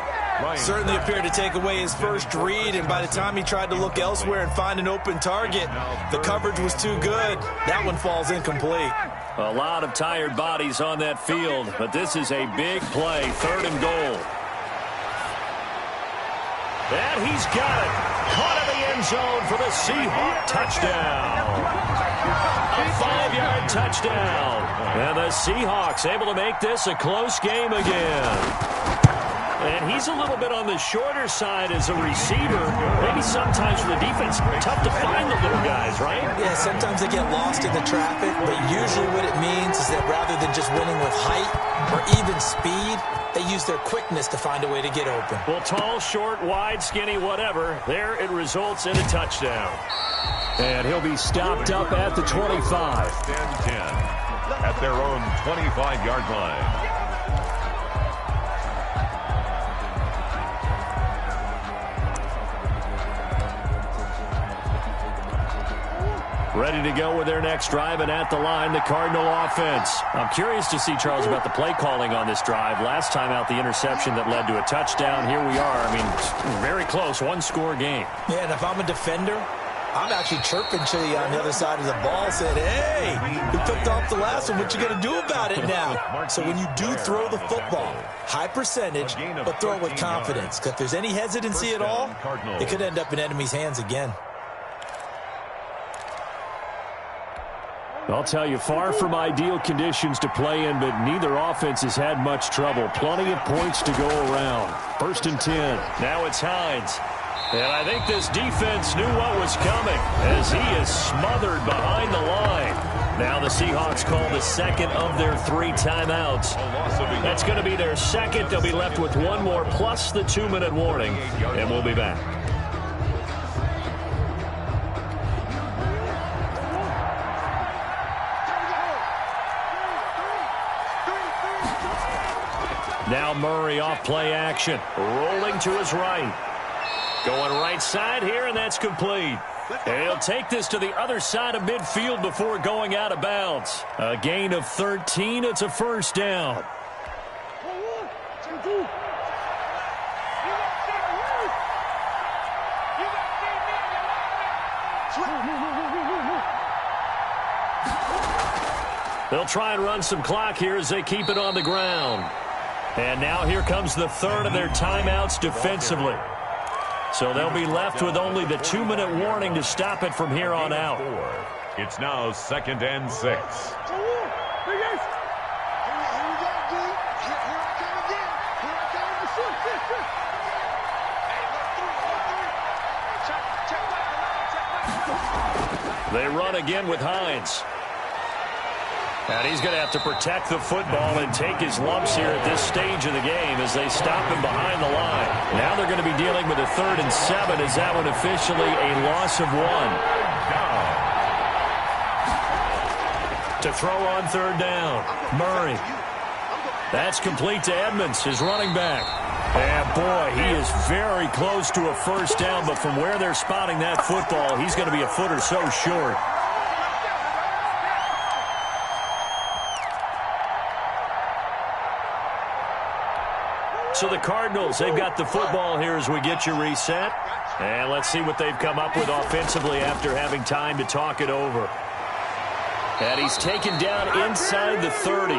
[SPEAKER 3] Certainly appeared to take away his first read, and by the time he tried to look elsewhere and find an open target, the coverage was too good. That one falls incomplete.
[SPEAKER 2] A lot of tired bodies on that field, but this is a big play. 3rd and goal. And he's got it. Caught in the end zone for the Seahawk touchdown. A 5-yard touchdown. And the Seahawks able to make this a close game again. And he's a little bit on the shorter side as a receiver. Maybe sometimes for the defense, tough to find the little guys, right?
[SPEAKER 3] Yeah, sometimes they get lost in the traffic, but usually what it means is that rather than just winning with height or even speed, they use their quickness to find a way to get open.
[SPEAKER 2] Well, tall, short, wide, skinny, whatever, there it results in a touchdown. And he'll be stopped up at the 25.
[SPEAKER 4] 10 at their own 25-yard line.
[SPEAKER 2] Ready to go with their next drive, and at the line, the Cardinal offense. I'm curious to see, Charles, about the play calling on this drive. Last time out, the interception that led to a touchdown. Here we are. I mean, very close, 1-score game.
[SPEAKER 3] Yeah, and if I'm a defender, I'm actually chirping to you on the other side of the ball, saying, hey, you picked off the last one. What you going to do about it now? So when you do throw the football, high percentage, but throw it with confidence. Because if there's any hesitancy at all, it could end up in enemy's hands again.
[SPEAKER 2] I'll tell you, far from ideal conditions to play in, but neither offense has had much trouble. Plenty of points to go around. 1st and 10. Now it's Hines. And I think this defense knew what was coming as he is smothered behind the line. Now the Seahawks call the 2nd of their 3 timeouts. That's going to be their 2nd. They'll be left with 1 more plus the 2-minute warning, and we'll be back. Now Murray off play action. Rolling to his right. Going right side here, and that's complete. And he'll take this to the other side of midfield before going out of bounds. A gain of 13. It's a 1st down. They'll try and run some clock here as they keep it on the ground. And now here comes the 3rd of their timeouts defensively. So they'll be left with only the 2-minute warning to stop it from here on out.
[SPEAKER 4] It's now 2nd and 6.
[SPEAKER 2] They run again with Hines. And he's going to have to protect the football and take his lumps here at this stage of the game as they stop him behind the line. Now they're going to be dealing with a 3rd and 7. Is that one officially a loss of 1? To throw on 3rd down, Murray. That's complete to Edmonds, his running back. And boy, he is very close to a 1st down, but from where they're spotting that football, he's going to be a foot or so short. So the Cardinals, they've got the football here as we get you reset. And let's see what they've come up with offensively after having time to talk it over. And he's taken down inside the 30.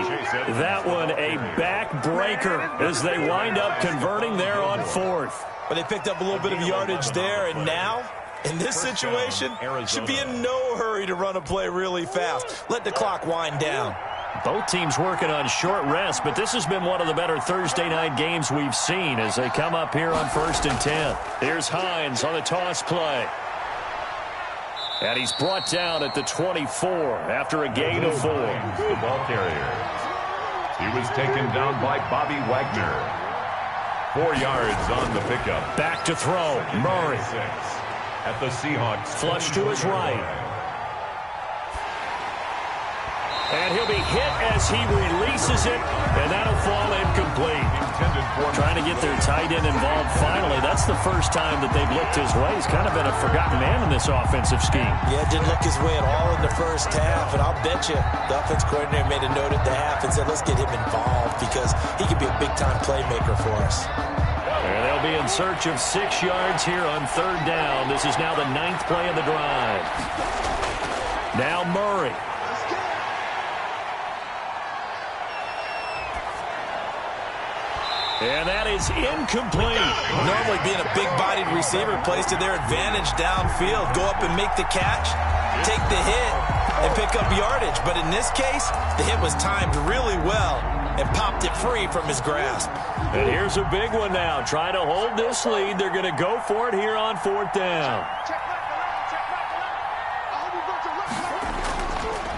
[SPEAKER 2] That one a backbreaker as they wind up converting there on 4th.
[SPEAKER 3] But they picked up a little bit of yardage there, and now In this situation, should be in no hurry to run a play really fast. Let the clock wind down.
[SPEAKER 2] Both teams working on short rest, but this has been one of the better Thursday night games we've seen as they come up here on 1st and 10. Here's Hines on the toss play. And he's brought down at the 24 after a gain of 4.
[SPEAKER 4] The ball carrier. He was taken down by Bobby Wagner. 4 yards on the pickup.
[SPEAKER 2] Back to throw. Murray.
[SPEAKER 4] At the Seahawks.
[SPEAKER 2] Flush to his right. And he'll be hit as he releases it, and that'll fall incomplete. Trying to get their tight end involved finally. That's the first time that they've looked his way. He's kind of been a forgotten man in this offensive scheme.
[SPEAKER 3] Yeah, didn't look his way at all in the first half, and I'll bet you the offense coordinator made a note at the half and said, let's get him involved because he could be a big-time playmaker for us.
[SPEAKER 2] And they'll be in search of 6 yards here on 3rd down. This is now the 9th play of the drive. Now Murray. And that is incomplete.
[SPEAKER 3] Normally being a big-bodied receiver plays to their advantage downfield. Go up and make the catch, take the hit, and pick up yardage. But in this case, the hit was timed really well and popped it free from his grasp.
[SPEAKER 2] And here's a big one now. Trying to hold this lead. They're going to go for it here on 4th down.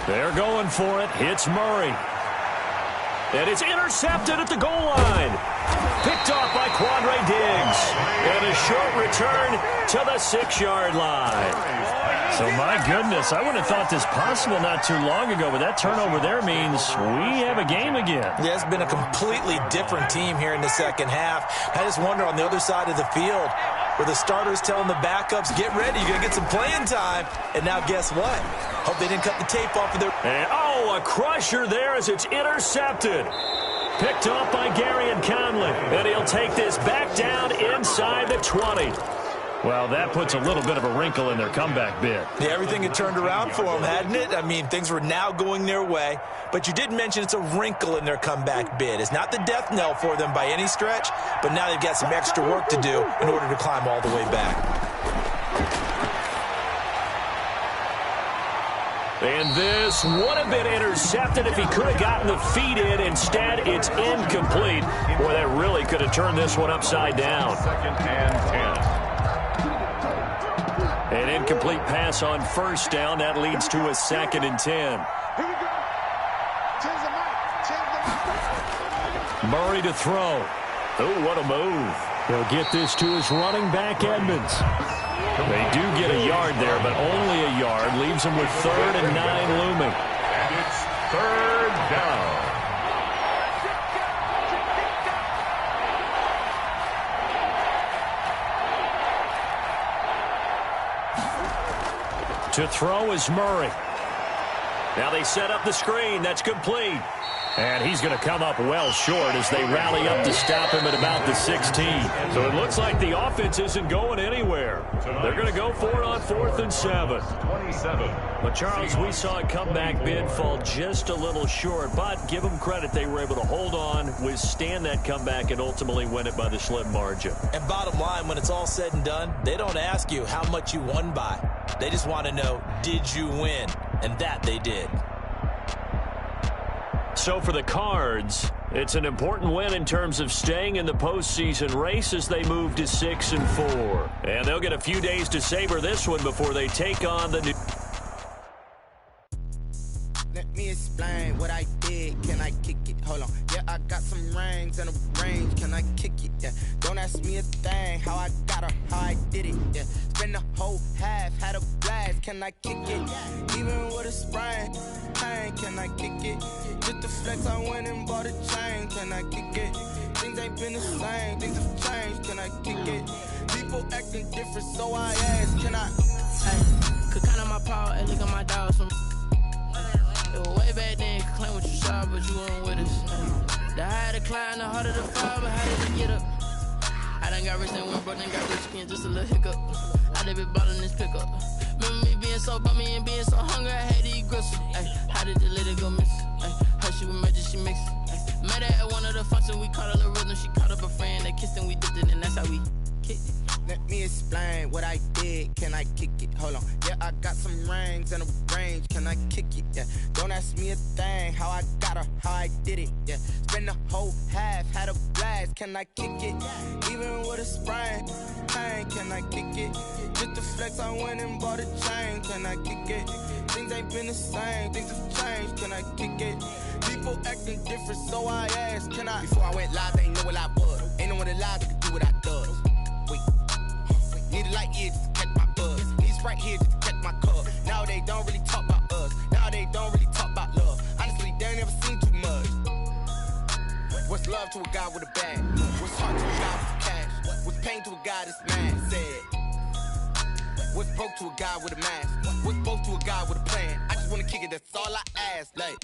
[SPEAKER 2] They're going for it. Hits Murray. And it's intercepted at the goal line. Picked off by Quandre Diggs. And a short return to the 6-yard line. So, my goodness, I would have thought this possible not too long ago, but that turnover there means we have a game again.
[SPEAKER 3] Yeah, it's been a completely different team here in the second half. I just wonder on the other side of the field, where the starters telling the backups, get ready, you're going to get some playing time. And now guess what? Hope they didn't cut the tape off of their...
[SPEAKER 2] And, a crusher there as it's intercepted. Picked off by Gary and Conley. And he'll take this back down inside the 20. Well, that puts a little bit of a wrinkle in their comeback bid.
[SPEAKER 3] Yeah, everything had turned around for them, hadn't it? I mean, things were now going their way. But you did mention it's a wrinkle in their comeback bid. It's not the death knell for them by any stretch, but now they've got some extra work to do in order to climb all the way back.
[SPEAKER 2] And this would have been intercepted if he could have gotten the feet in. Instead, it's incomplete. Boy, that really could have turned this one upside down.
[SPEAKER 4] 2nd and 10.
[SPEAKER 2] An incomplete pass on 1st down. That leads to a 2nd and 10. Murray to throw. Oh, what a move. He'll get this to his running back, Edmonds. They do get a yard there, but only a yard. Leaves them with 3rd and 9 looming.
[SPEAKER 4] And it's 3rd down.
[SPEAKER 2] To throw is Murray. Now they set up the screen. That's complete. And he's going to come up well short as they rally up to stop him at about the 16. So it looks like the offense isn't going anywhere. They're going to go for it on 4th and 7.
[SPEAKER 4] 27.
[SPEAKER 2] But, Charles, we saw a comeback bid fall just a little short. But give them credit. They were able to hold on, withstand that comeback, and ultimately win it by the slim margin.
[SPEAKER 3] And bottom line, when it's all said and done, they don't ask you how much you won by. They just want to know, did you win? And that they did.
[SPEAKER 2] So for the Cards, it's an important win in terms of staying in the postseason race as they move to 6 and 4. And they'll get a few days to savor this one before they take on the new...
[SPEAKER 7] Let me explain what I did. Can I kick it? Hold on. Yeah, I got some rings and a range. Can I kick it? Yeah. Don't ask me a thing. How I got her, how I did it. Yeah. Spend the whole half, had a blast. Can I kick it? Even with a sprain. Hey, can I kick it? Just the flex, I went and bought a chain. Can I kick it? Things ain't been the same. Things have changed. Can I kick it? People acting different, so I ask. Can I?
[SPEAKER 8] Hey, could count on my power and look at my dogs from. It was way back then, could claim what you saw, but you weren't with us. The higher the climb, the harder the fall, but how did we get up? I done got rich, then went broke, then got rich again, just a little hiccup. I done been ballin' this pickup. Remember me being so bummy and being so hungry, I had to eat gristle. Ay, how did the lady go miss? Ay, her she was magic, she mixed. Met her at one of the functions, we caught a little rhythm, she caught up a friend, they kissed and we dipped it, and that's how we kicked it.
[SPEAKER 7] Let me explain explain what I did? Can I kick it? Hold on. Yeah, I got some rings and a range. Can I kick it? Yeah. Don't ask me a thing. How I got her, how I did it. Yeah. Spend the whole half, had a blast. Can I kick it? Even with a sprain, pain. Can I kick it? Just to flex, I went and bought a chain. Can I kick it? Things ain't been the same. Things have changed. Can I kick it? People acting different, so I asked, can I? Before I went live, they ain't know what I was. Ain't no one alive that could do what I does. Wait. Need a light year just to catch my buzz. Need Sprite here just to catch my cup. Now they don't really talk about us. Now they don't really talk about love. Honestly, they ain't never seen too much. What's love to a guy with a bag? What's heart to a guy with cash? What's pain to a guy that's mad? Said. What's broke to a guy with a mask? What's both to a guy with a plan? I just wanna kick it, that's all I ask. Like,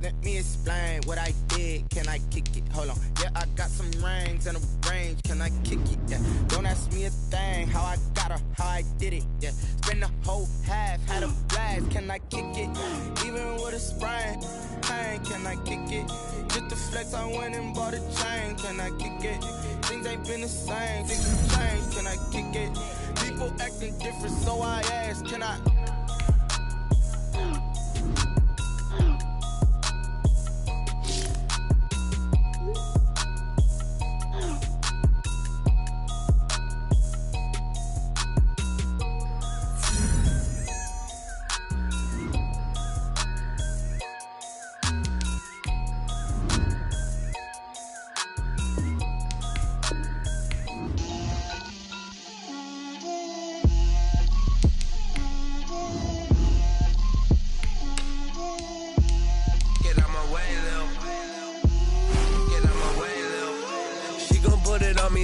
[SPEAKER 7] let me explain what I did. Can I kick it? Hold on. Yeah, I got some rings and a range. Can I kick it? Yeah. Don't ask me a thing. How I got her, how I did it. Yeah. Spend the whole half, had a blast. Can I kick it? Even with a sprain, pain. Can I kick it? Just to flex, I went and bought a chain. Can I kick it? Things ain't been the same. Things have changed. Can I kick it? People acting different, so I asked, can I?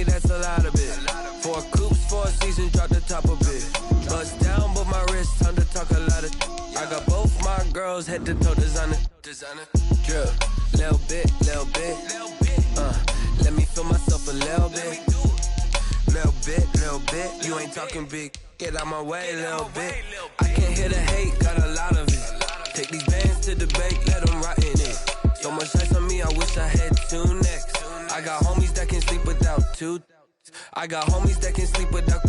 [SPEAKER 1] That's a lot of it. 4 coops, 4 seasons, drop the top of it. Bust down, but my wrist, time to talk a lot of. I got both my girls head to toe designer. Drip, little bit. Let me feel myself a little bit. Little bit. You ain't talking big. Get out my way, little bit. I can't hear the hate, got a lot of it. Take these bands to the bank, let them rot in it. So much ice on me, I wish I had 2 necks. I got homies that can sleep without 2. I got homies that can sleep without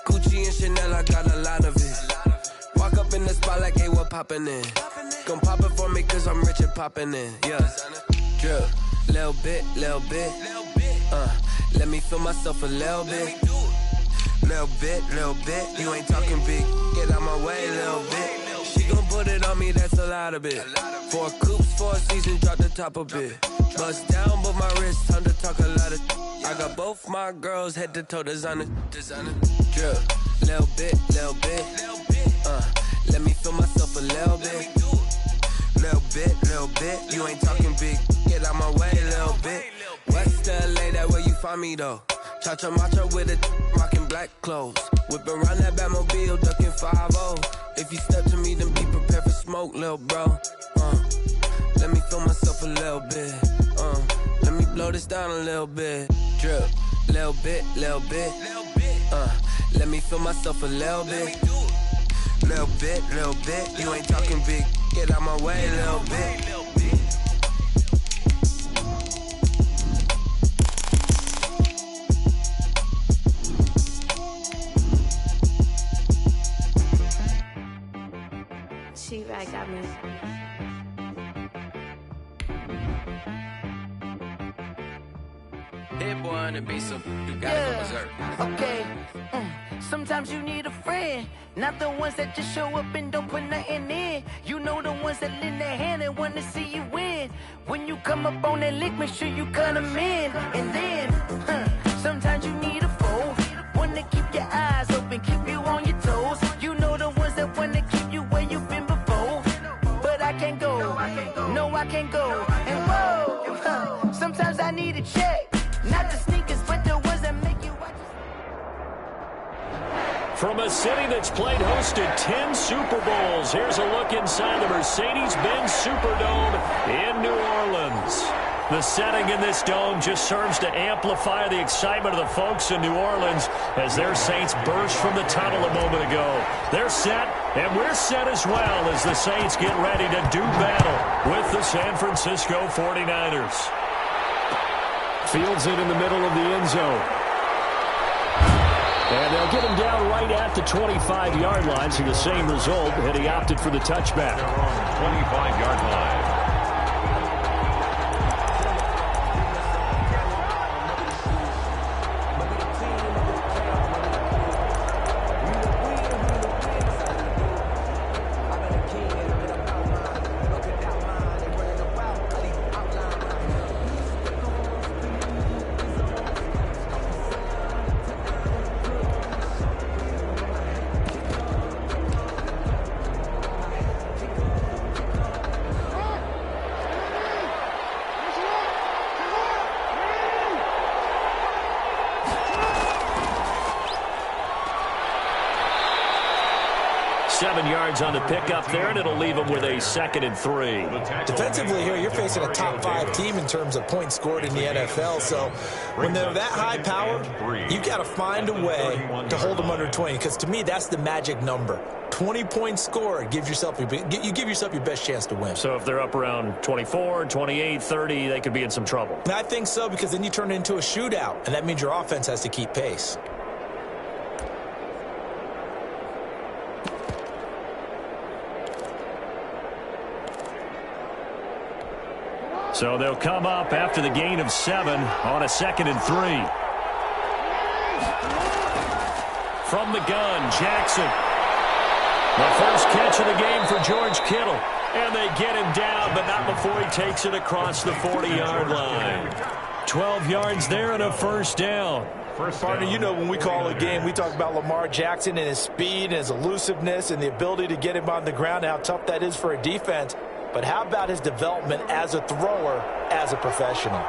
[SPEAKER 1] Gucci and Chanel, I got a lot of it. Walk up in the spot like, hey, what poppin' in? Gon' pop it for me cause I'm rich and poppin' in. Yeah, drip, little bit. Let me feel myself a little bit. Little bit. You ain't talking big. Get out my way, little bit. She gon' put it on me, that's a lot of it. 4 coops, 4 seasons, drop the top of it. Bust down, but my wrist, time to talk a lot of. I got both my girls head to toe designer. Drip, little bit. Let me feel myself a little bit. Little bit. You ain't talking big. Get out my way, little bit. West LA, that where you find me though. Cha-cha matcha with it, rockin' black clothes. Whip around that Batmobile, ducking 5-0. If you step to me, then be prepared for smoke, little bro. Let me feel myself a little bit. Let me blow this down a little bit. Drip, little bit. Let me feel myself a little bit. Little bit. You ain't talking big. Get out my way, little bit.
[SPEAKER 9] She-Rag got me.
[SPEAKER 5] Hit boy on the beat, so you gotta go berserk.
[SPEAKER 8] Okay. Sometimes you need a friend, not the ones that just show up and don't put nothing in. You know the ones that lend their hand and wanna see you win. When you come up on that lick, make sure you cut them in. And then, sometimes you need a foe, one to keep your eyes open, keep you on your toes. You know the ones that wanna keep you where you've been before. But I can't go, no I can't go. And whoa, sometimes I need a check, not the sneakers, but the ones that make you watch.
[SPEAKER 2] From a city that's played host to 10 Super Bowls, here's a look inside the Mercedes-Benz Superdome in New Orleans. The setting in this dome just serves to amplify the excitement of the folks in New Orleans as their Saints burst from the tunnel a moment ago. They're set, and we're set as well as the Saints get ready to do battle with the San Francisco 49ers. Fields it in the middle of the end zone. And they'll get him down right at the 25-yard line, so the same result, and he opted for the touchback.
[SPEAKER 4] 25-yard line.
[SPEAKER 2] On the pickup there, and it'll leave them with a 2nd and 3.
[SPEAKER 3] Defensively here, you're facing a top 5 team in terms of points scored in the NFL, so when they're that high powered, you've got to find a way to hold them under 20, because to me, that's the magic number. 20 points scored, you give yourself your best chance to win.
[SPEAKER 2] So if they're up around 24, 28, 30, they could be in some trouble.
[SPEAKER 3] And I think so, because then you turn it into a shootout, and that means your offense has to keep pace.
[SPEAKER 2] So they'll come up after the gain of 7 on a 2nd and 3. From the gun, Jackson. The first catch of the game for George Kittle. And they get him down, but not before he takes it across the 40-yard line. 12 yards there and a first down.
[SPEAKER 3] Partner, you know when we call a game, we talk about Lamar Jackson and his speed and his elusiveness and the ability to get him on the ground and how tough that is for a defense. But how about his development as a thrower, as a professional?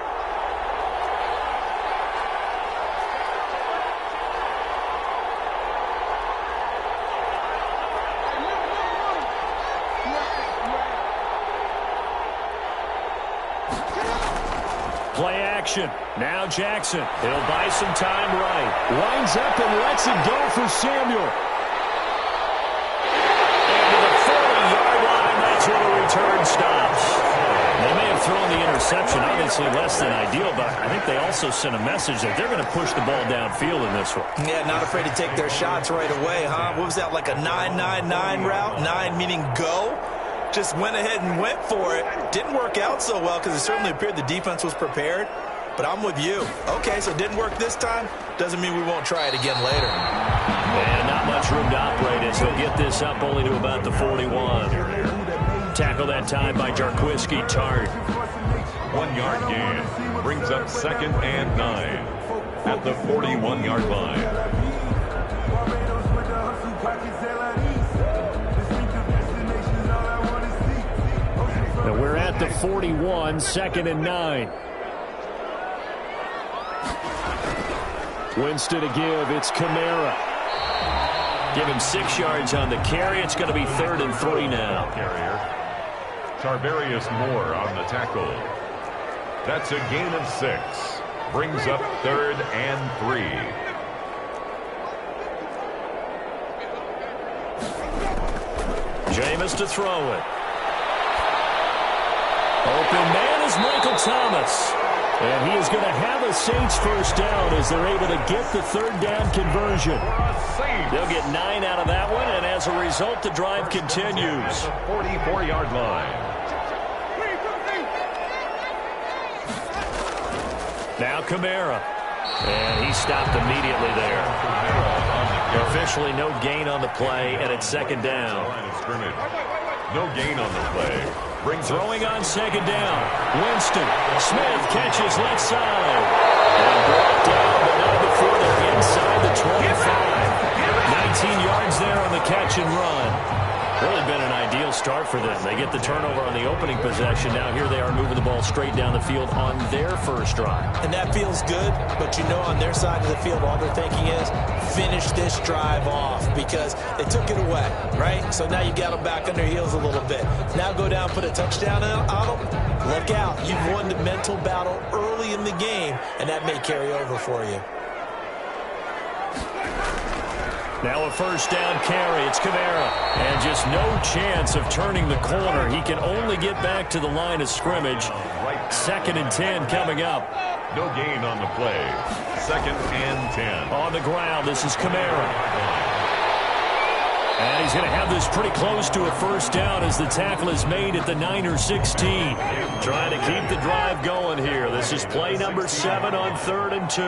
[SPEAKER 2] Play action. Now Jackson. He'll buy some time right. Winds up and lets it go for Samuel. Where the return stops. They may have thrown the interception, obviously less than ideal, but I think they also sent a message that they're going to push the ball downfield in this one.
[SPEAKER 3] Yeah, not afraid to take their shots right away, huh? What was that, like a 9-9-9 route? 9 meaning go? Just went ahead and went for it. Didn't work out so well because it certainly appeared the defense was prepared, but I'm with you. Okay, so it didn't work this time. Doesn't mean we won't try it again later.
[SPEAKER 2] And not much room to operate as they'll get this up only to about the 41. Tackle that time by Jarquiski Tart.
[SPEAKER 4] 1-yard gain brings up 2nd and 9 at the 41-yard line.
[SPEAKER 2] Now we're at the 41, 2nd and 9. Winston to give. It's Kamara. Give him 6 yards on the carry. It's going to be 3rd and 3 now.
[SPEAKER 4] Tarvarius Moore on the tackle. That's a gain of 6. Brings up 3rd and 3.
[SPEAKER 2] Jameis to throw it. Open man is Michael Thomas. And he is going to have a Saints first down as they're able to get the 3rd down conversion. They'll get 9 out of that one, and as a result, the drive continues.
[SPEAKER 4] 44-yard line.
[SPEAKER 2] Now Kamara. And he stopped immediately there. Officially no gain on the play, and it's 2nd down.
[SPEAKER 4] No gain on the play.
[SPEAKER 2] Throwing on 2nd down. Winston. Smith catches left side. And brought down, but not before they're inside the 25. 19 yards there on the catch and run. Really been an ideal start for them. They get the turnover on the opening possession. Now here they are moving the ball straight down the field on their first drive.
[SPEAKER 3] And that feels good, but you know on their side of the field all they're thinking is finish this drive off because they took it away, right? So now you got them back on their heels a little bit. Now go down, put a touchdown on them. Look out. You've won the mental battle early in the game, and that may carry over for you.
[SPEAKER 2] Now a first down carry. It's Kamara. And just no chance of turning the corner. He can only get back to the line of scrimmage. 2nd and 10 coming up.
[SPEAKER 4] No gain on the play. 2nd and 10.
[SPEAKER 2] On the ground, this is Kamara. And he's going to have this pretty close to a first down as the tackle is made at the Niners 16. Trying to keep the drive going here. This is play number 7 on 3rd and 2.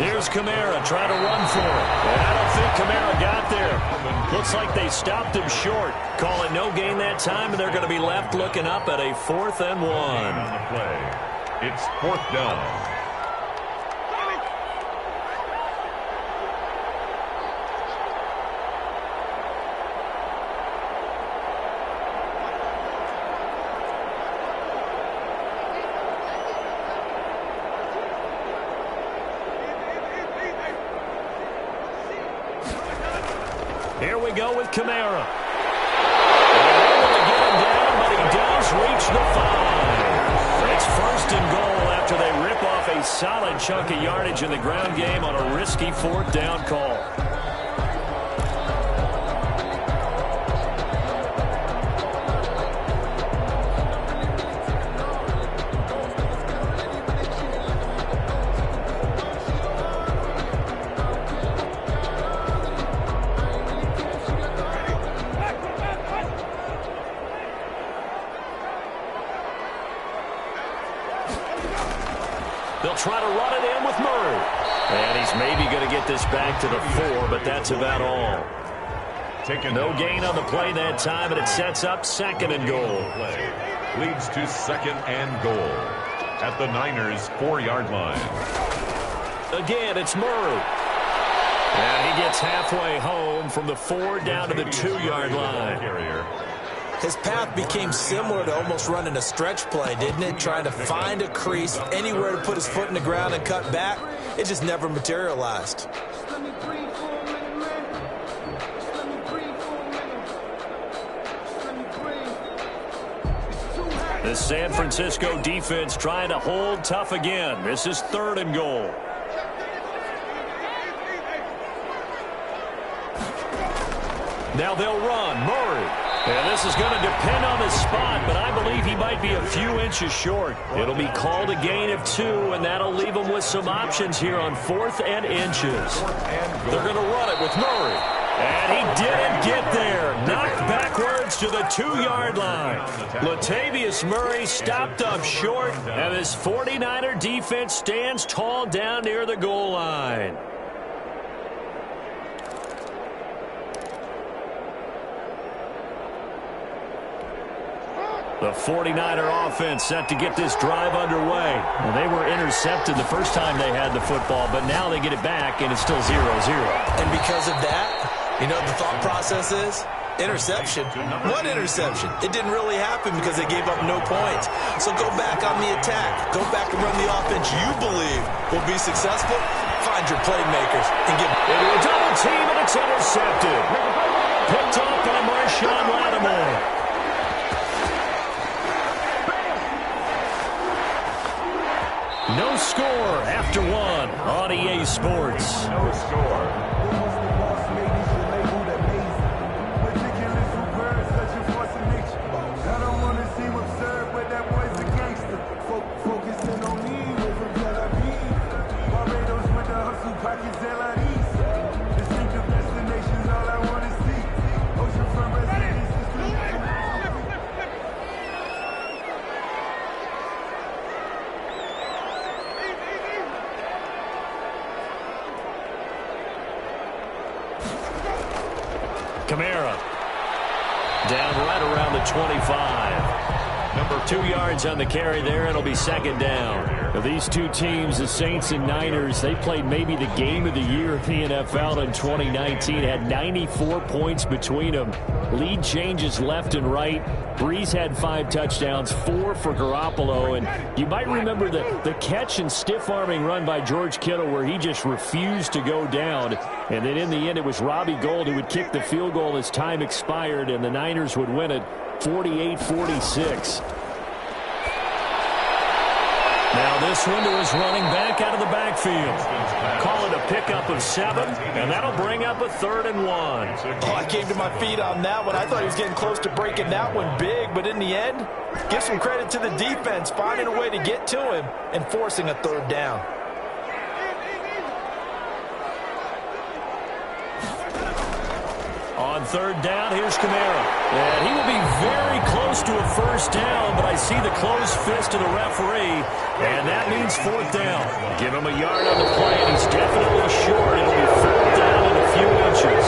[SPEAKER 2] Here's Kamara trying to run for it. And I don't think Kamara got there. Looks like they stopped him short. Call it no gain that time, and they're going to be left looking up at a 4th and 1.
[SPEAKER 4] On the play. It's 4th down.
[SPEAKER 2] Here we go with Kamara. Able to get him down, but he does reach the 5. It's 1st and goal after they rip off a solid chunk of yardage in the ground game on a risky 4th down call. They'll try to run it in with Murray. And he's maybe going to get this back to the 4, but that's about all. No gain on the play that time, and it sets up 2nd and goal.
[SPEAKER 4] Leads to 2nd and goal at the Niners' 4-yard line.
[SPEAKER 2] Again, it's Murray. And he gets halfway home from the 4 down to the 2-yard line.
[SPEAKER 5] His path became similar to almost running a stretch play, didn't it? Trying to find a crease, anywhere to put his foot in the ground and cut back. It just never materialized.
[SPEAKER 2] The San Francisco defense trying to hold tough again. This is 3rd and goal. Now they'll run. Murray. And this is going to depend on the spot, but I believe he might be a few inches short. It'll be called a gain of 2, and that'll leave him with some options here on 4th and inches. They're going to run it with Murray. And he didn't get there. Knocked backwards to the 2-yard line. Latavius Murray stopped up short, and this 49er defense stands tall down near the goal line. The 49er offense set to get this drive underway. Well, they were intercepted the first time they had the football, but now they get it back, and it's still 0-0.
[SPEAKER 5] And because of that, you know what the thought process is? Interception. One interception. It didn't really happen because they gave up no points. So go back on the attack. Go back and run the offense you believe will be successful. Find your playmakers and give
[SPEAKER 2] into a double team, and it's intercepted. Picked off by Marshawn Lattimore. No score after 1 on EA Sports.
[SPEAKER 4] No score.
[SPEAKER 2] Kamara down right around the 25. 2 yards on the carry there. It'll be 2nd down. Now, these two teams, the Saints and Niners, they played maybe the game of the year in the NFL in 2019. Had 94 points between them. Lead changes left and right. Breeze had 5 touchdowns, 4 for Garoppolo. And you might remember the catch and stiff-arming run by George Kittle where he just refused to go down. And then in the end, it was Robbie Gould who would kick the field goal as time expired, and the Niners would win it 48-46. Now this one to his running back out of the backfield. Call it a pickup of 7, and that'll bring up a 3rd and 1.
[SPEAKER 3] Oh, I came to my feet on that one. I thought he was getting close to breaking that one big, but in the end, give some credit to the defense, finding a way to get to him and forcing a 3rd down.
[SPEAKER 2] On 3rd down, here's Kamara. And he will be very close to a 1st down, but I see the closed fist of the referee, and that means 4th down. Give him a yard on the play, and he's definitely short. It'll be 4th down in a few inches.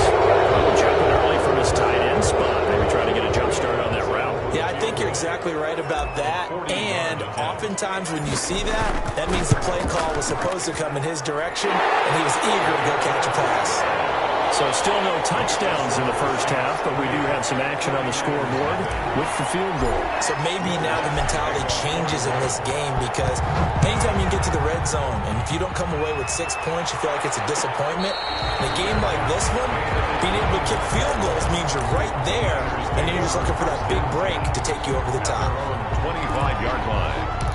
[SPEAKER 2] Oh, jumping early from his tight end spot. Maybe trying to get a jump start on that route.
[SPEAKER 5] Yeah, I think you're exactly right about that. And oftentimes when you see that, that means the play call was supposed to come in his direction, and he was eager to go catch a pass.
[SPEAKER 2] So still no touchdowns in the first half, but we do have some action on the scoreboard with the field goal. So
[SPEAKER 5] maybe now the mentality changes in this game, because anytime you get to the red zone and if you don't come away with 6 points, you feel like it's a disappointment. In a game like this one, being able to kick field goals means you're right there, and then you're just looking for that big break to take you over the top.
[SPEAKER 4] 25-yard line.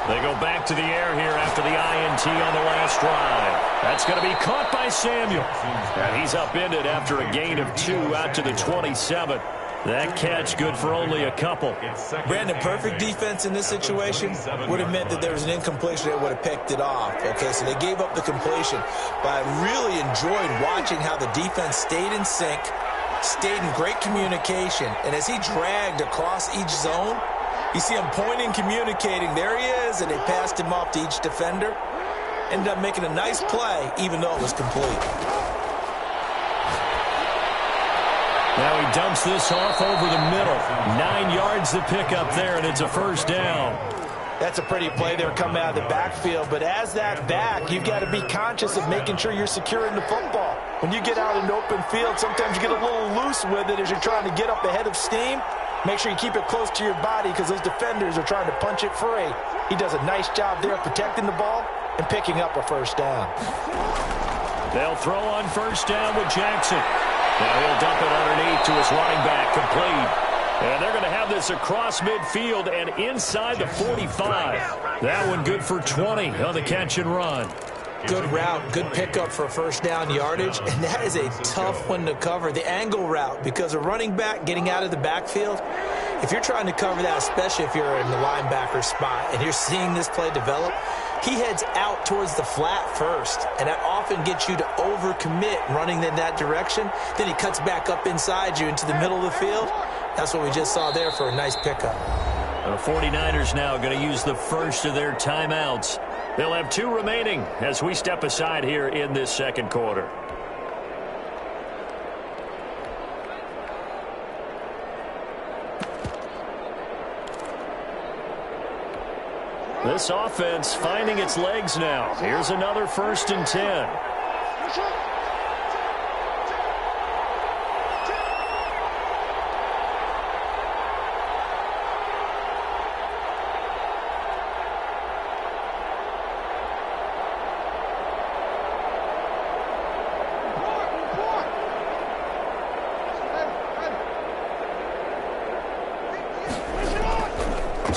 [SPEAKER 2] They go back to the air here after the INT on the last drive. That's going to be caught by Samuel. And he's upended after a gain of 2 out to the 27. That catch good for only a couple.
[SPEAKER 5] Brandon, perfect defense in this situation would have meant that there was an incompletion that would have picked it off. Okay, so they gave up the completion. But I really enjoyed watching how the defense stayed in sync, stayed in great communication. And as he dragged across each zone, you see him pointing, communicating. There he is, and they passed him off to each defender. Ended up making a nice play, even though it was complete.
[SPEAKER 2] Now he dumps this off over the middle. 9 yards to pick up there, and it's a 1st down.
[SPEAKER 3] That's a pretty play there coming out of the backfield. But as that back, you've got to be conscious of making sure you're securing the football. When you get out in open field, sometimes you get a little loose with it as you're trying to get up ahead of steam. Make sure you keep it close to your body, because those defenders are trying to punch it free. He does a nice job there protecting the ball and picking up a 1st down.
[SPEAKER 2] They'll throw on 1st down with Jackson. Now he'll dump it underneath to his running back, complete. And they're going to have this across midfield and inside the 45. That one good for 20 on the catch and run.
[SPEAKER 5] Good route, good pickup for 1st down yardage, and that is a tough one to cover, the angle route, because a running back getting out of the backfield, if you're trying to cover that, especially if you're in the linebacker spot and you're seeing this play develop, he heads out towards the flat first, and that often gets you to overcommit running in that direction. Then he cuts back up inside you into the middle of the field. That's what we just saw there for a nice pickup.
[SPEAKER 2] The 49ers now going to use the first of their timeouts. They'll have 2 remaining as we step aside here in this second quarter. This offense finding its legs now. Here's another 1st and 10.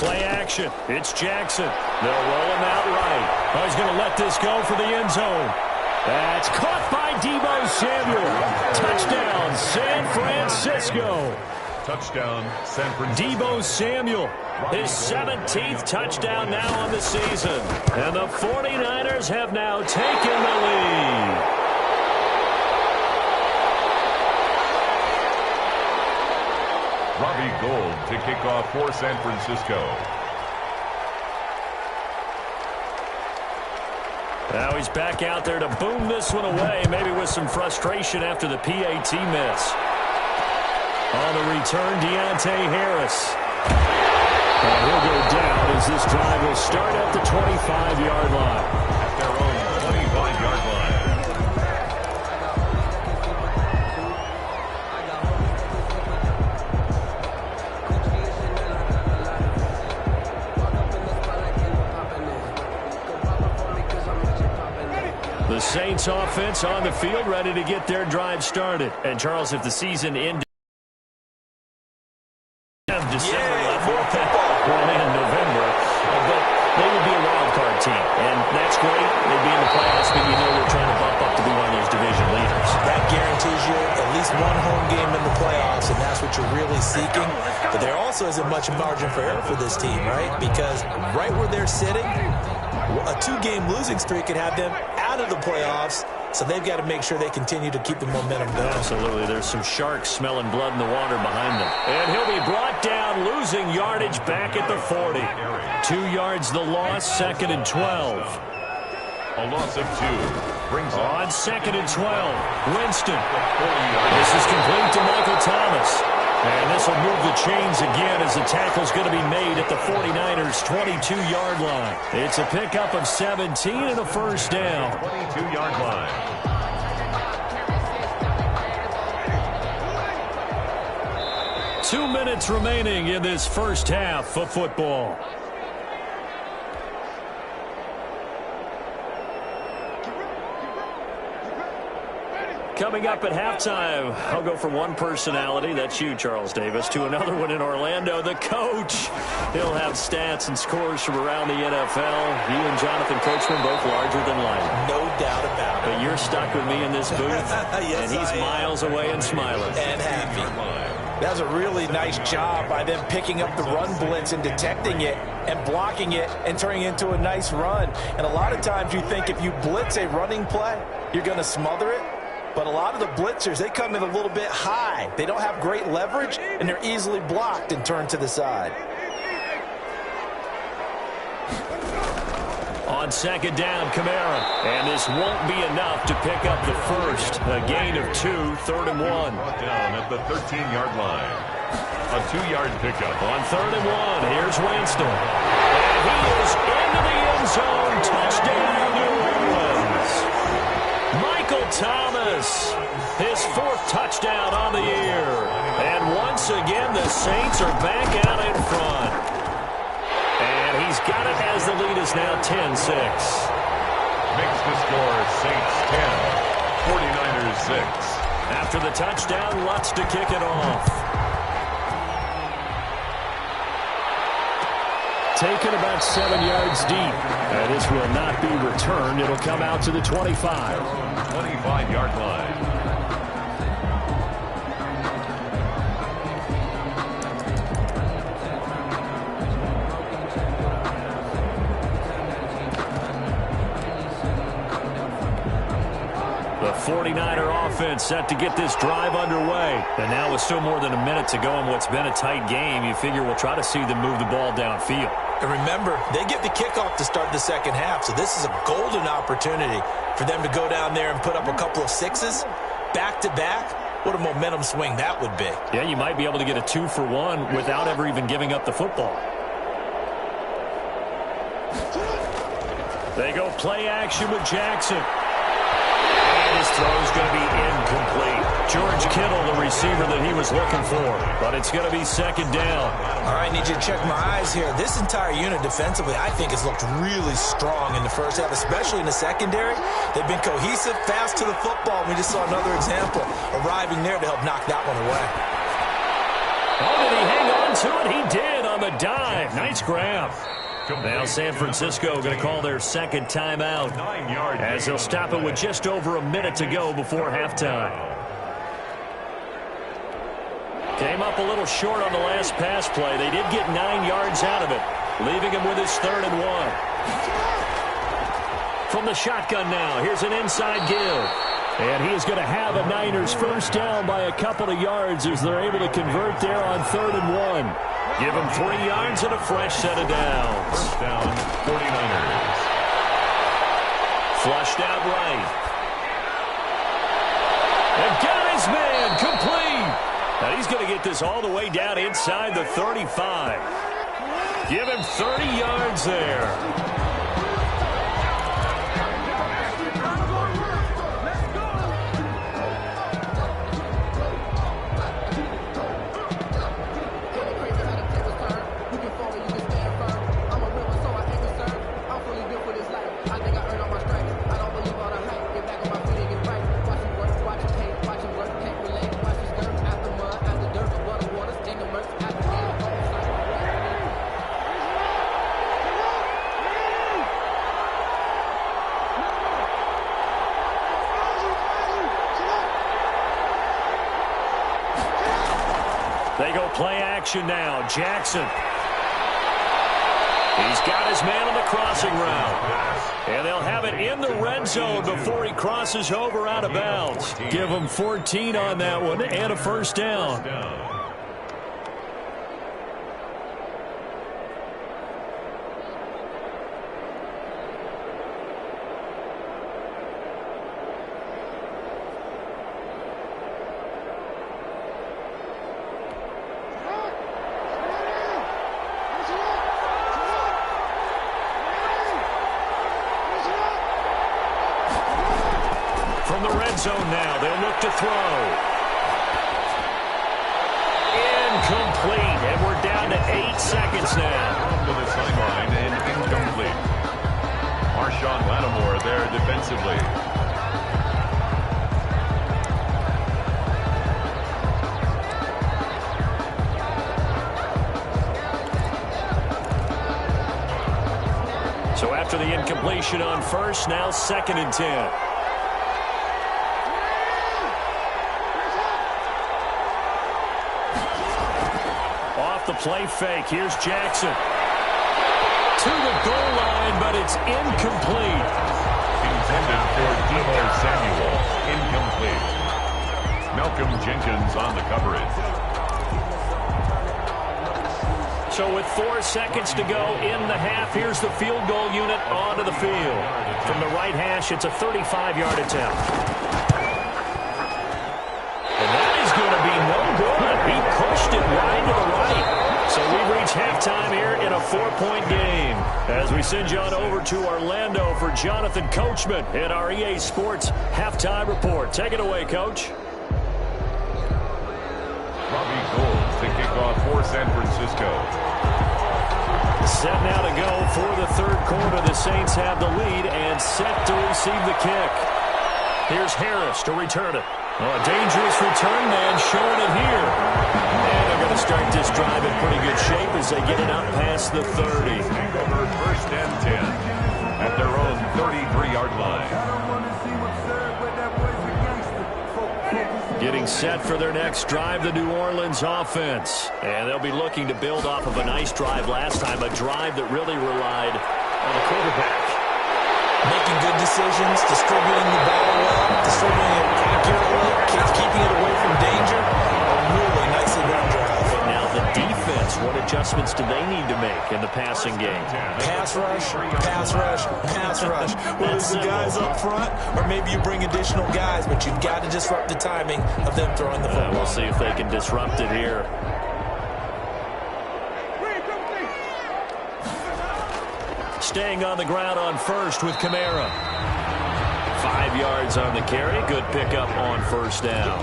[SPEAKER 2] Play action. It's Jackson. They'll roll him out right. Oh, he's going to let this go for the end zone. That's caught by Deebo Samuel. Touchdown, San Francisco.
[SPEAKER 4] Touchdown, San Francisco.
[SPEAKER 2] Deebo Samuel, his 17th touchdown now on the season. And the 49ers have now taken the lead.
[SPEAKER 4] Robbie Gould to kick off for San Francisco.
[SPEAKER 2] Now he's back out there to boom this one away, maybe with some frustration after the PAT miss. On the return, Deontay Harris. And he'll go down as this drive will start at the 25-yard line.
[SPEAKER 4] At their own 25-yard line.
[SPEAKER 2] The Saints offense on the field, ready to get their drive started. And Charles, if the season ended December, in November, but they would be a wild card team, and that's great. They'd be in the playoffs, but you know they're trying to bump up to be one of those division leaders.
[SPEAKER 5] That guarantees you at least one home game in the playoffs, and that's what you're really seeking. But there also isn't much margin for error for this team, right? Because right where they're sitting, a two-game losing streak could have them out of the playoffs, so they've got to make sure they continue to keep the momentum going.
[SPEAKER 2] Absolutely. There's some sharks smelling blood in the water behind them. And he'll be brought down, losing yardage back at the 40. 2 yards the loss, 2nd and 12.
[SPEAKER 4] A loss of 2 brings
[SPEAKER 2] on 2nd and 12. Winston. This is complete to Michael Thomas. And this will move the chains again as the tackle's going to be made at the 49ers' 22-yard line. It's a pickup of 17 and a first down.
[SPEAKER 4] 22-yard line.
[SPEAKER 2] Two minutes remaining in this first half of football. Coming up at halftime, I'll go from one personality, that's you, Charles Davis, to another one in Orlando, the coach. He'll have stats and scores from around the NFL. You and Jonathan Coachman both larger than life.
[SPEAKER 5] No doubt about it.
[SPEAKER 2] But you're stuck with me in this booth,
[SPEAKER 5] yes,
[SPEAKER 2] and he's miles away and smiling.
[SPEAKER 5] And happy.
[SPEAKER 3] That was a really nice job by them picking up the run blitz and detecting it and blocking it and turning it into a nice run. And a lot of times you think if you blitz a running play, you're going to smother it. But a lot of the blitzers, they come in a little bit high. They don't have great leverage, and they're easily blocked and turned to the side.
[SPEAKER 2] On 2nd down, Kamara. And this won't be enough to pick up the first. A gain of 2, 3rd and 1.
[SPEAKER 4] Brought down at the 13-yard line. A 2-yard pickup.
[SPEAKER 2] On 3rd and 1, here's Winston. And he is into the end zone. Touchdown, New Orleans. Michael Thomas, his 4th touchdown on the year. And once again, the Saints are back out in front. And he's got it as the lead is now 10-6.
[SPEAKER 4] Makes the score Saints 10, 49ers 6.
[SPEAKER 2] After the touchdown, Lutz to kick it off. Taken about 7 yards deep. And this will not be returned. It'll come out to the 25.
[SPEAKER 4] 25-yard line.
[SPEAKER 2] The 49er offense set to get this drive underway. And now with still more than a minute to go in what's been a tight game, you figure we'll try to see them move the ball downfield.
[SPEAKER 5] And remember, they get the kickoff to start the second half, so this is a golden opportunity for them to go down there and put up a couple of sixes back-to-back. What a momentum swing that would be.
[SPEAKER 2] Yeah, you might be able to get a 2-for-1 without ever even giving up the football. They go play action with Jackson. His throw's going to be incomplete. George Kittle, the receiver that he was looking for. But it's going to be 2nd down.
[SPEAKER 5] All right, need you to check my eyes here. This entire unit defensively, I think, has looked really strong in the first half, especially in the secondary. They've been cohesive, fast to the football. We just saw another example arriving there to help knock that one away.
[SPEAKER 2] Oh, did he hang on to it? He did on the dive. Nice grab. Now San Francisco going to call their 2nd timeout as they'll stop it with just over a minute to go before halftime. Came up a little short on the last pass play. They did get 9 yards out of it, leaving him with his 3rd and 1. From the shotgun now, here's an inside give. And he is going to have a Niners first down by a couple of yards as they're able to convert there on 3rd and 1. Give him 3 yards and a fresh set of downs.
[SPEAKER 4] First down, 49ers.
[SPEAKER 2] Flushed out right. And got his man complete. And he's going to get this all the way down inside the 35. Give him 30 yards there. They go play action now. Jackson. He's got his man on the crossing route. And they'll have it in the red zone before he crosses over out of bounds. Give him 14 on that one and a first down. From the red zone now, they'll look to throw. Incomplete, and we're down to 8 seconds now.
[SPEAKER 4] To the sideline and incomplete. Marshawn Lattimore there defensively.
[SPEAKER 2] So after the incompletion on first, now 2nd and 10. The play fake. Here's Jackson. To the goal line, but it's incomplete.
[SPEAKER 4] Intended for Deebo Samuel. Incomplete. Malcolm Jenkins on the coverage.
[SPEAKER 2] So with 4 seconds to go in the half, here's the field goal unit onto the field. From the right hash, it's a 35-yard attempt. And that is going to be no good. He pushed it wide to the right. So we've reached halftime here in a 4-point game. As we send you on over to Orlando for Jonathan Coachman in our EA Sports Halftime Report. Take it away, Coach.
[SPEAKER 4] Robbie Gould to kick off for San Francisco.
[SPEAKER 2] Set now to go for the third quarter. The Saints have the lead and set to receive the kick. Here's Harris to return it. Oh, a dangerous return man showing it here. And they're going to start this drive in pretty good shape as they get it up past the 30.
[SPEAKER 4] Over 1st and 10 at their own 33-yard line.
[SPEAKER 2] Getting set for their next drive, the New Orleans offense. And they'll be looking to build off of a nice drive last time, a drive that really relied on the quarterback.
[SPEAKER 5] Making good decisions, distributing the ball well, distributing it accurately, keeping it away from danger. A really nicely run drive.
[SPEAKER 2] Now the defense, what adjustments do they need to make in the passing game?
[SPEAKER 5] Pass rush, pass rush, pass rush. Whether it's the guys up front or maybe you bring additional guys, but you've got to disrupt the timing of them throwing the football.
[SPEAKER 2] We'll see if they can disrupt it here. Staying on the ground on first with Kamara. 5 yards on the carry. Good pickup on first down.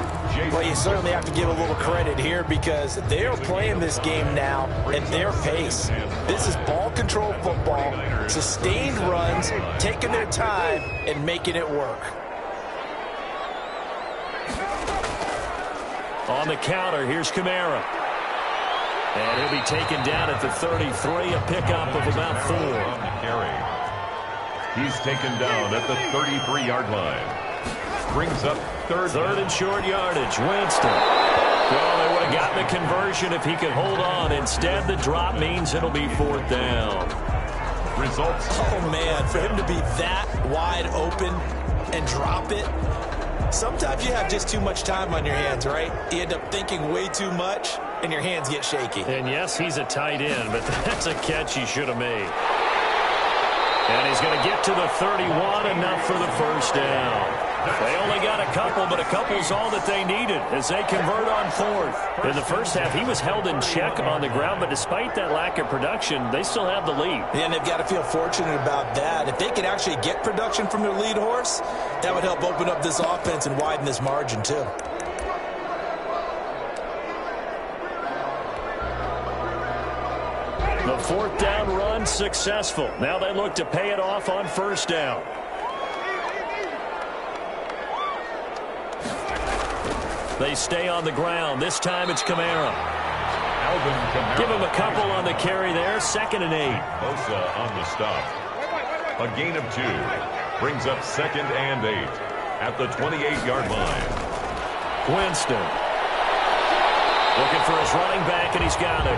[SPEAKER 5] Well, you certainly have to give a little credit here because they're playing this game now at their pace. This is ball control football, sustained runs, taking their time and making it work.
[SPEAKER 2] On the counter, here's Kamara. And he'll be taken down at the 33, a pickup of about 4.
[SPEAKER 4] On the carry. He's taken down at the 33-yard line. Brings up third
[SPEAKER 2] and short yardage. Winston. Well, they would have gotten the conversion if he could hold on. Instead, the drop means it'll be 4th down.
[SPEAKER 4] Results.
[SPEAKER 5] Oh, man, for him to be that wide open and drop it. Sometimes you have just too much time on your hands, right? You end up thinking way too much, and your hands get shaky.
[SPEAKER 2] And yes, he's a tight end, but that's a catch he should have made. And he's going to get to the 31, enough for the first down. They only got a couple, but a couple's all that they needed as they convert on fourth. In the first half, he was held in check on the ground, but despite that lack of production, they still have the lead.
[SPEAKER 5] And they've got to feel fortunate about that. If they could actually get production from their lead horse, that would help open up this offense and widen this margin, too.
[SPEAKER 2] The fourth down run successful. Now they look to pay it off on first down. They stay on the ground. This time it's Kamara. Give him a couple on the carry there. 2nd and 8.
[SPEAKER 4] Bosa on the stop. A gain of 2. Brings up 2nd and 8 at the 28-yard line.
[SPEAKER 2] Winston looking for his running back, and he's got it.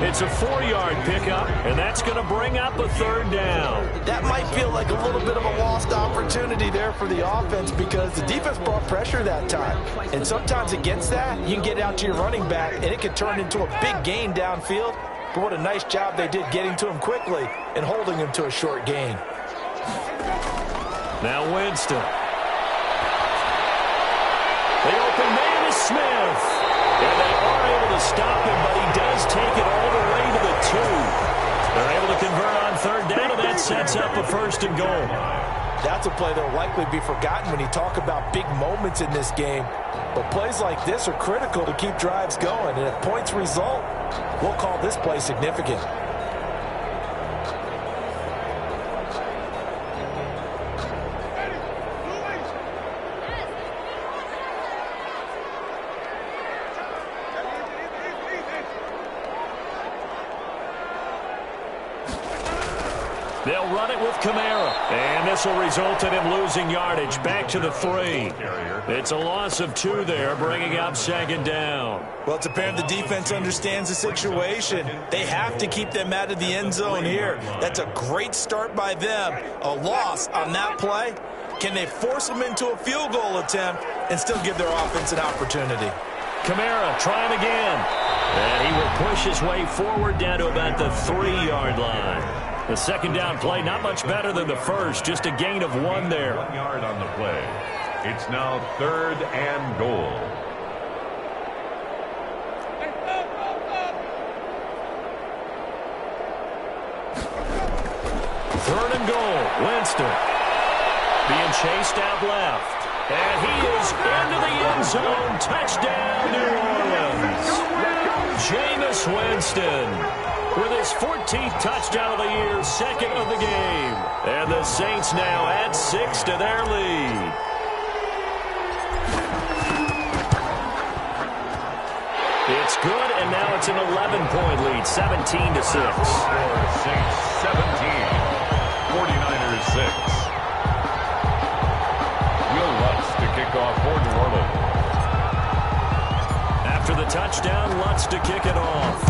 [SPEAKER 2] It's a 4-yard pickup, and that's going to bring up a 3rd down.
[SPEAKER 3] That might feel like a little bit of a lost opportunity there for the offense because the defense brought pressure that time. And sometimes against that, you can get out to your running back, and it could turn into a big gain downfield. But what a nice job they did getting to him quickly and holding him to a short gain.
[SPEAKER 2] Now Winston. The open man is Smith. And they are able to stop him, but he does take it all the way to the 2. They're able to convert on 3rd down, and that sets up a 1st and goal.
[SPEAKER 3] That's a play that will likely be forgotten when you talk about big moments in this game. But plays like this are critical to keep drives going. And if points result, we'll call this play significant.
[SPEAKER 2] They'll run it with Kamara. And this will result in him losing yardage back to the 3. It's a loss of 2 there, bringing up 2nd down.
[SPEAKER 5] Well, it's apparent the defense understands the situation. They have to keep them out of the end zone here. That's a great start by them. A loss on that play. Can they force them into a field goal attempt and still give their offense an opportunity?
[SPEAKER 2] Kamara trying again. And he will push his way forward down to about the 3-yard line. The 2nd down play, not much better than the first, just a gain of 1 there.
[SPEAKER 4] 1 yard on the play. It's now 3rd and goal.
[SPEAKER 2] Third and goal. Winston being chased out left. And he is into the end zone. Touchdown, New Orleans. Jameis Winston with his 14th touchdown of the year, 2nd of the game. And the Saints now add 6 to their lead. It's good, and now it's an 11-point lead, 17-6.
[SPEAKER 4] Saints 17, 49ers 6. Will Lutz to kick off for New Orleans.
[SPEAKER 2] After the touchdown, Lutz to kick it off.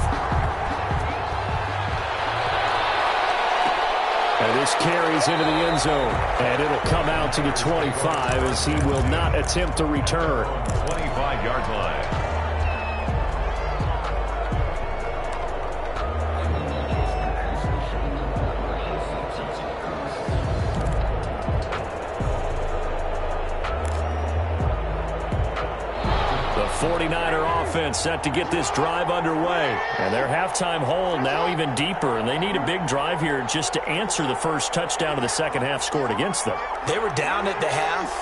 [SPEAKER 2] And this carries into the end zone. And it'll come out to the 25 as he will not attempt to return.
[SPEAKER 4] 25-yard line.
[SPEAKER 2] The 49er offense set to get this drive underway. And their halftime hole now even deeper. And they need a big drive here just to answer the first touchdown of the second half scored against them.
[SPEAKER 5] They were down at the half.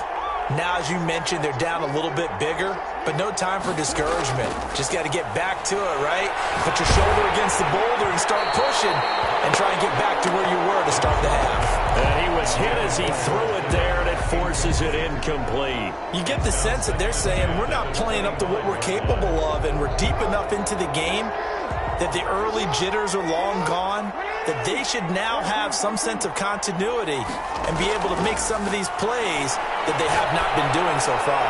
[SPEAKER 5] Now, as you mentioned, they're down a little bit bigger, but no time for discouragement. Just got to get back to it, right? Put your shoulder against the boulder and start pushing and try and get back to where you were to start the half.
[SPEAKER 2] And he was hit as he threw it there, and it forces it incomplete.
[SPEAKER 5] You get the sense that they're saying we're not playing up to what we're capable of, and we're deep enough into the game that the early jitters are long gone, that they should now have some sense of continuity and be able to make some of these plays that they have not been doing so far.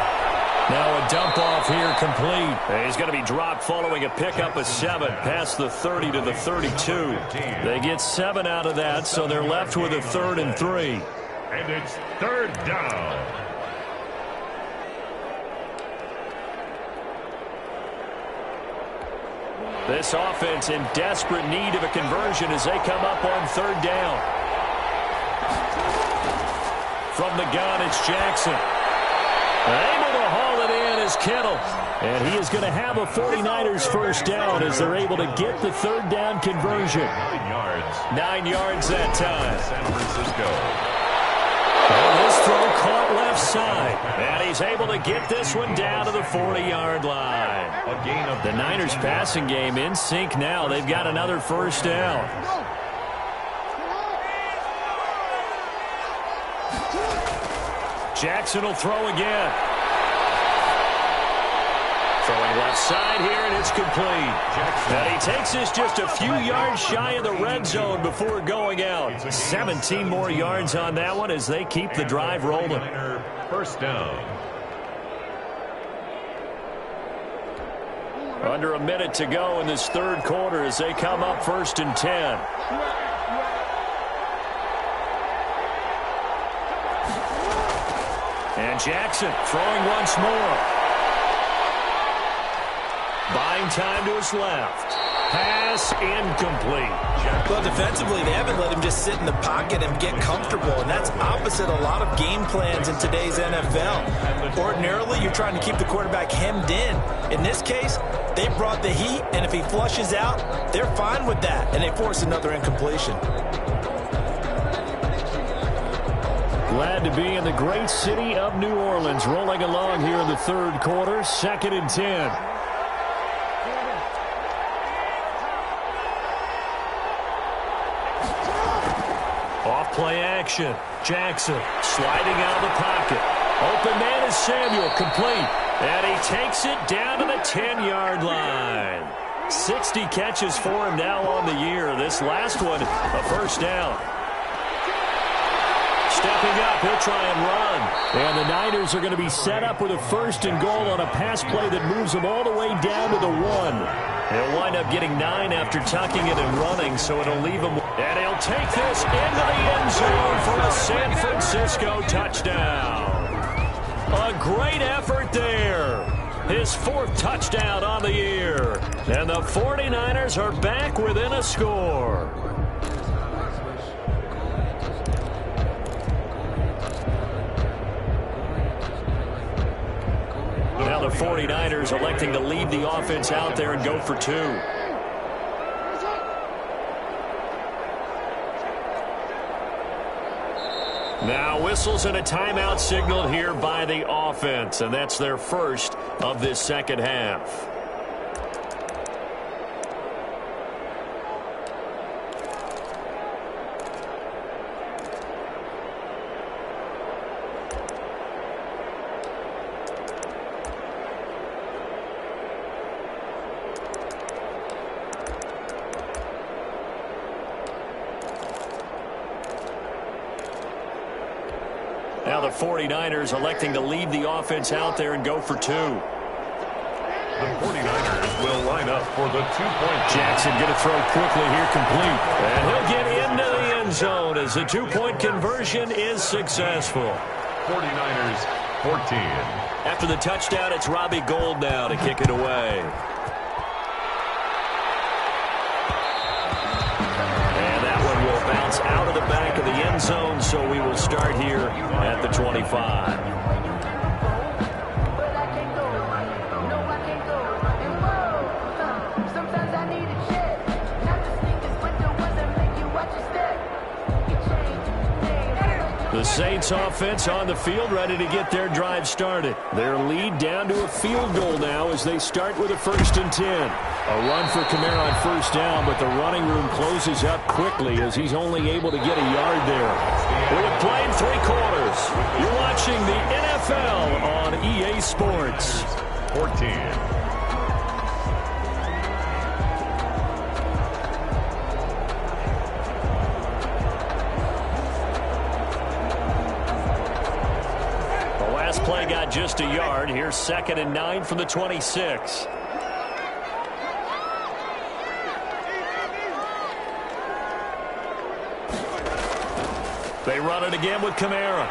[SPEAKER 2] Now a dump off here complete. And he's going to be dropped following a pickup of 7 past the 30 to the 32. They get 7 out of that, so they're left with a 3rd and 3.
[SPEAKER 4] And it's 3rd down.
[SPEAKER 2] This offense in desperate need of a conversion as they come up on 3rd down. From the gun, it's Jackson. Able to haul it in is Kittle. And he is going to have a 49ers first down as they're able to get the third down conversion.
[SPEAKER 4] 9 yards.
[SPEAKER 2] 9 yards that time.
[SPEAKER 4] San Francisco.
[SPEAKER 2] And his throw caught left side. And he's able to get this one down to the 40-yard line.
[SPEAKER 4] A gain of
[SPEAKER 2] The Niners passing game in sync now. They've got another first down. Jackson will throw again. Throwing left side here, and it's complete. And he takes this just a few yards shy of the red zone before going out. 17 more yards on that one as they keep the drive rolling.
[SPEAKER 4] First down.
[SPEAKER 2] Under a minute to go in this third quarter as they come up 1st and 10. And Jackson throwing once more. Buying time to his left. Pass incomplete.
[SPEAKER 5] Well, defensively, they haven't let him just sit in the pocket and get comfortable, and that's opposite a lot of game plans in today's NFL. Ordinarily, you're trying to keep the quarterback hemmed in. In this case, they brought the heat, and if he flushes out, they're fine with that, and they force another incompletion.
[SPEAKER 2] Glad to be in the great city of New Orleans, rolling along here in the third quarter, 2nd and 10. Off-play action. Jackson sliding out of the pocket. Open man is Samuel, complete. And he takes it down to the 10-yard line. 60 catches for him now on the year. This last one, a first down. Stepping up, he'll try and run. And the Niners are going to be set up with a 1st and goal on a pass play that moves them all the way down to the 1. They'll wind up getting 9 after tucking it and running, so it'll leave him. And he'll take this into the end zone for a San Francisco touchdown. A great effort there. His 4th touchdown on the year. And the 49ers are back within a score. Now the 49ers electing to leave the offense out there and go for 2. Now whistles and a timeout signaled here by the offense, and that's their first of this second half. Now the 49ers electing to leave the offense out there and go for 2.
[SPEAKER 4] The 49ers will line up for the 2-point.
[SPEAKER 2] Jackson going to throw quickly here, complete. And he'll get into the end zone as the 2-point conversion is successful.
[SPEAKER 4] 49ers 14.
[SPEAKER 2] After the touchdown, it's Robbie Gould now to kick it away. Bounce out of the back of the end zone, so we will start here at the 25. The Saints offense on the field, ready to get their drive started. Their lead down to a field goal now as they start with a 1st and 10. A run for Kamara on 1st down, but the running room closes up quickly as he's only able to get a yard there. We have played 3 quarters. You're watching the NFL on EA Sports.
[SPEAKER 4] 14.
[SPEAKER 2] Play got just a yard. Here's 2nd and 9 from the 26. They run it again with Kamara.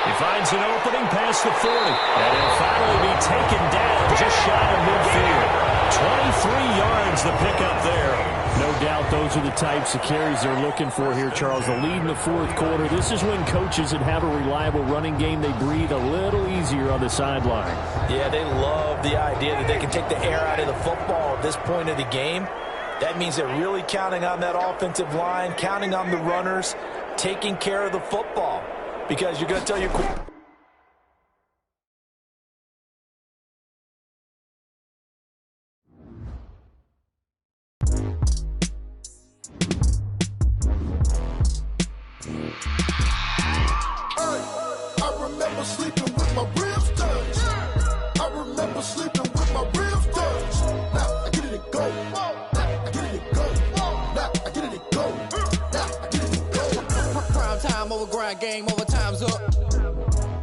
[SPEAKER 2] He finds an opening past the 40. And he'll finally be taken down just shy of midfield. 23 yards the pickup there. No doubt those are the types of carries they're looking for here, Charles. The lead in the fourth quarter. This is when coaches that have a reliable running game, they breathe a little easier on the sideline.
[SPEAKER 3] Yeah, they love the idea that they can take the air out of the football at this point of the game. That means they're really counting on that offensive line, counting on the runners, taking care of the football. Because you're going to tell your
[SPEAKER 8] game over, time's up.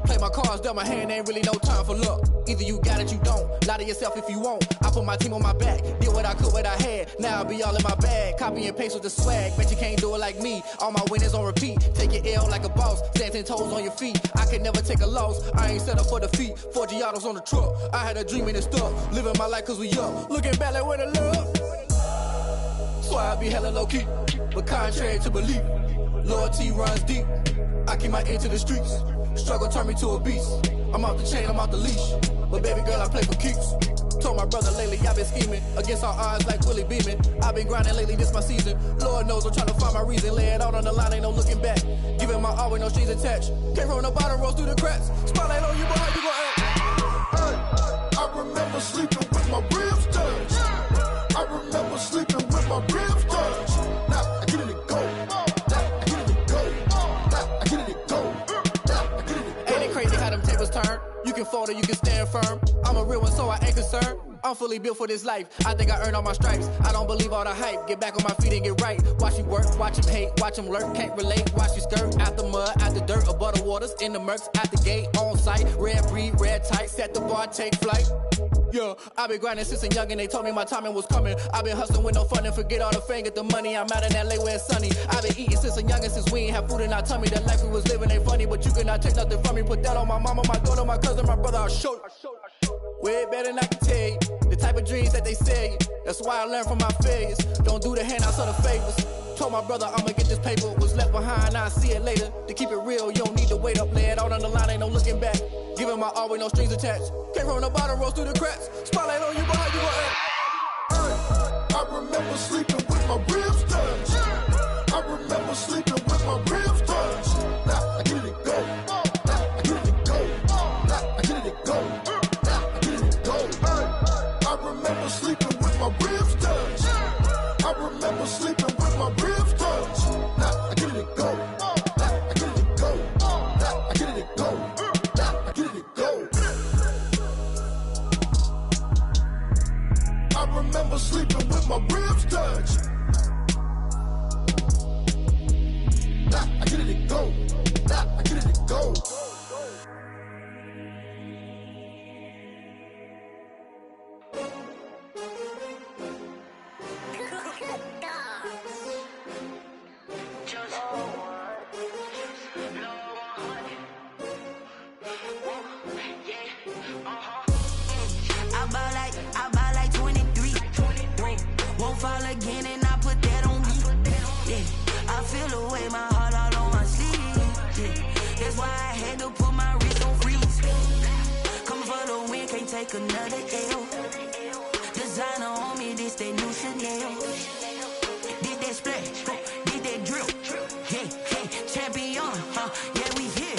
[SPEAKER 8] Play my cards dealt my hand, ain't really no time for luck. Either you got it, you don't. Lie to yourself if you won't. I put my team on my back, did what I could, what I had. Now I'll be all in my bag, copy and paste with the swag. Bet you can't do it like me. All my winners on repeat. Take your L like a boss, stand 10 toes on your feet. I could never take a loss, I ain't set up for defeat. 4 Giottos on the truck, I had a dream and it stuck. Living my life cause we up, looking back like where the love. So I be hella low key, but contrary to belief, loyalty runs deep. I keep my ear to the streets. Struggle turned me to a beast. I'm off the chain, I'm off the leash. But baby girl, I play for keeps. Told my brother lately, I've been scheming. Against all odds like Willie Beeman. I've been grinding lately, this my season. Lord knows I'm trying to find my reason. Lay it out on the line, ain't no looking back. Giving my all with no strings attached. Came from the bottom, rose through the cracks. Spotlight on you, boy, how you gon' act?
[SPEAKER 9] I remember sleeping with my ribs touched. I remember sleeping with my ribs touched. Now I get it and go.
[SPEAKER 8] Turn. You can fold or you can stand firm. I'm a real one, so I ain't concerned. I'm fully built for this life. I think I earned all my stripes. I don't believe all the hype. Get back on my feet and get right. Watch you work, watch him hate, watch him lurk. Can't relate, watch you skirt. Out the mud, out the dirt, above the waters, in the murks, at the gate, on site. Red breed, red tight, set the bar, take flight. Yeah, I've been grinding since a young and they told me my timing was coming. I've been hustling with no fun and forget all the fame, get the money. I'm out in LA where it's sunny. I've been eating since a young and since we ain't have food in our tummy. The life we was living ain't funny, but you cannot take nothing from me. Put that on my mama, my daughter, my cousin, my brother, I'll show you. Way better than I can tell you. The type of dreams that they sell you. That's why I learned from my failures. Don't do the handouts or the favors. Told my brother I'ma get this paper. Was left behind, I'll see it later. To keep it real, you don't need to wait up. Lay it out on the line, ain't no looking back. Giving my all with no strings attached. Came from the bottom, rose through the cracks. Spotlight on you, boy, how you gon' act?
[SPEAKER 9] I remember sleeping with my ribs touched. I remember sleeping with my ribs touched. Now I get it and go. Now I get it and go. Now I get it and go. Now I get it and go. I remember sleeping with my ribs touched. I remember sleeping with my ribs touched. Now I get it and go. Now I get it and go. Now I get it and go. Now I get it and go. I remember sleeping with my ribs touched. Now I get it and go. Now I get it and go.
[SPEAKER 10] I buy like 23. Won't fall again and I put that on me. Yeah, I feel the way, my heart all on my sleeve. Yeah, that's why I had to put my wrist on freeze. Coming for the win, can't take another L. Designer on me, this that new Chanel. Did that splash, did that drill. Yeah, champion, yeah, we here.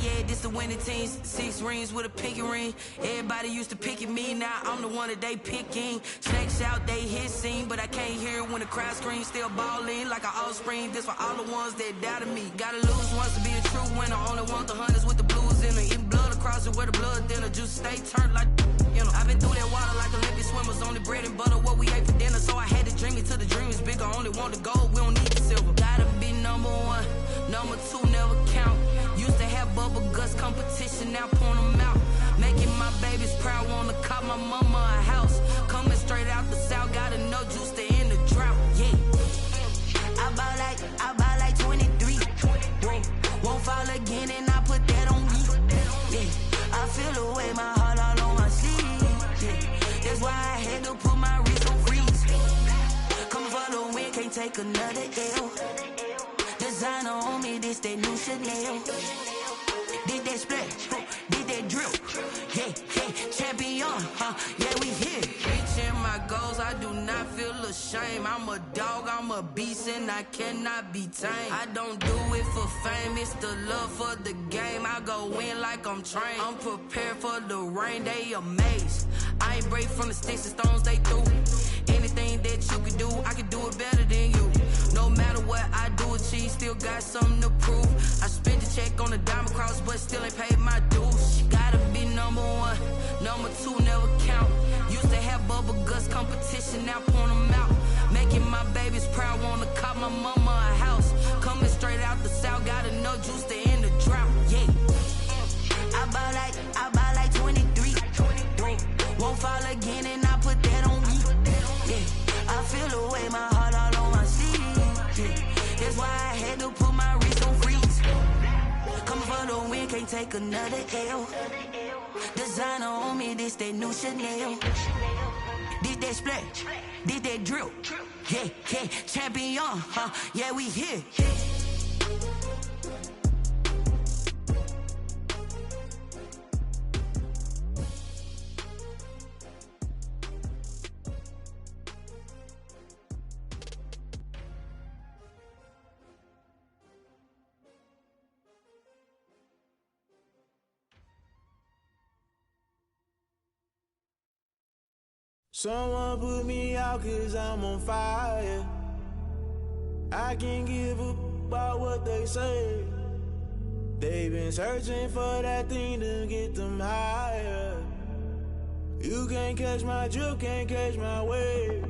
[SPEAKER 10] Yeah, this the winning teams. 6 rings with a pinky ring. Everybody used to pick at me, now I'm the one that they picking. Snakes out, they hit scene, but I can't hear it when the crowd screams. Still ballin' like an offspring. This for all the ones that doubted me. Gotta lose once to be a true winner. Only want the hunters with the blues in it. Eating blood across it where the blood thinner. Juice stay turned like, you know. I've been through that water like Olympic swimmers. Only bread and butter, what we ate for dinner. So I had to dream it till the dream is bigger. Only want the gold, we don't need the silver. Gotta be number 1, number 2 never count. Used to have bubble guts competition, now point them out. Making my babies proud, wanna cop my mama a house. Coming straight out the south, gotta know juice to end the drought. Yeah, I buy like 23. Won't fall again and I put that on me. take another L. Designer on me, this that new Chanel. Did that splash, did that drill. Yeah, champion, yeah, we here. Reaching my goals, I do not feel ashamed. I'm a dog, I'm a beast, and I cannot be tamed. I don't do it for fame, it's the love for the game. I go in like I'm trained. I'm prepared for the rain, they amazed. I ain't break from the sticks and stones they threw. Anything that you can do, I can do it better than you. No matter what I do achieve, still got something to prove. I spent the check on the diamond cross, but still ain't paid my dues. Gotta be number one, number two never count. Used to have bubble guts competition, now point them out. Making my babies proud, wanna cop my mama a house. Coming straight out the south, got enough juice to end the drought. Yeah, I buy like 23. Won't fall again, and I put that on me. Yeah, I feel the way, my heart all on my sleeve. Yeah, that's why I had to put my wrist on freeze. Coming for the win, can't take another L. Designer on me, this that new Chanel. Did that splash, did that drill. Yeah, champion, yeah, we here.
[SPEAKER 11] Someone put me out 'cause I'm on fire. I can't give up about what they say. They've been searching for that thing to get them higher. You can't catch my drift, can't catch my wave.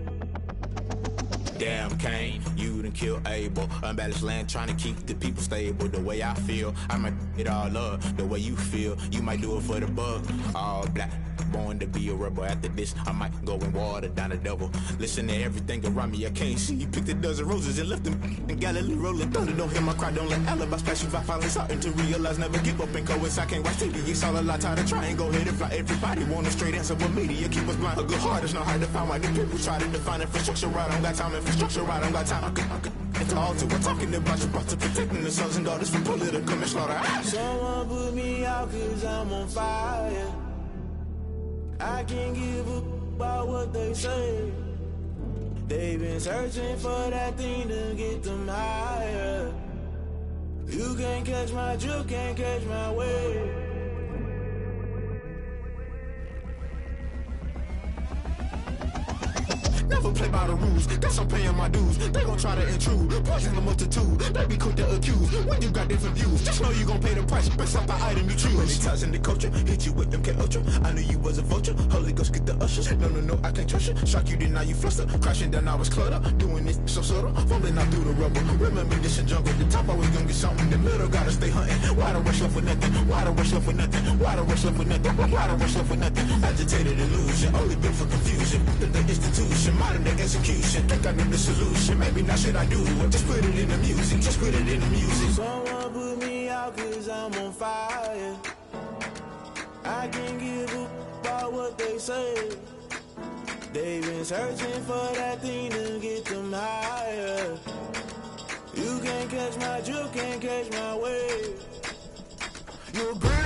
[SPEAKER 12] Damn, Kane, you done killed Abel. Unbalanced land, trying to keep the people stable. The way I feel, I might it all up. The way you feel, you might do it for the buck. All black, born to be a rebel. After this, I might go and water down the devil. Listen to everything around me, I can't see. Picked a dozen roses and left them in Galilee rolling thunder. Don't hear my cry, don't let alibis pass you by. Finally starting to realize, never give up and coincide. I can't watch TV, it's all a lot. Tired of trying, go ahead and fly. Everybody want a straight answer, but media keep us blind. A good heart is not hard to find. Why the people try to define infrastructure right? I don't got time, infrastructure right, I don't got time. I could it's all to we're talking about you, about to protecting the sons and daughters from political and slaughter.
[SPEAKER 11] Someone put me out 'cause I'm on fire. I can't give up about what they say. They've been searching for that thing to get them higher. You can't catch my drift, can't catch my wave.
[SPEAKER 12] Never play by the rules, guess I'm paying my dues. They gon' try to intrude, poison the multitude. They be quick to accuse, when you got different views. Just know you gon' pay the price, based off the item you choose. Many times in the culture, hit you with MK Ultra. I knew you was a vulture, Holy Ghost get the ushers. No, I can't trust you. Shock you, then now you fluster. Crashing down, I was cluttered. Doing this so subtle, fumbling out through the rubble. Remember this in jungle, the top always gonna get something. The middle gotta stay hunting. Why the rush left with nothing? Why the rush left with nothing? Why the rush left with nothing? Why the rush left with nothing? Agitated illusion, only built for confusion. The institution, modern day execution. Think I know the solution. Maybe not should I do it? Just put it in the music. Just put it in the music.
[SPEAKER 11] Someone put me out 'cause I'm on fire. I can't give up about what they say. They've been searching for that thing to get them higher. You can't catch my drift, can't catch my wave.
[SPEAKER 12] You agree?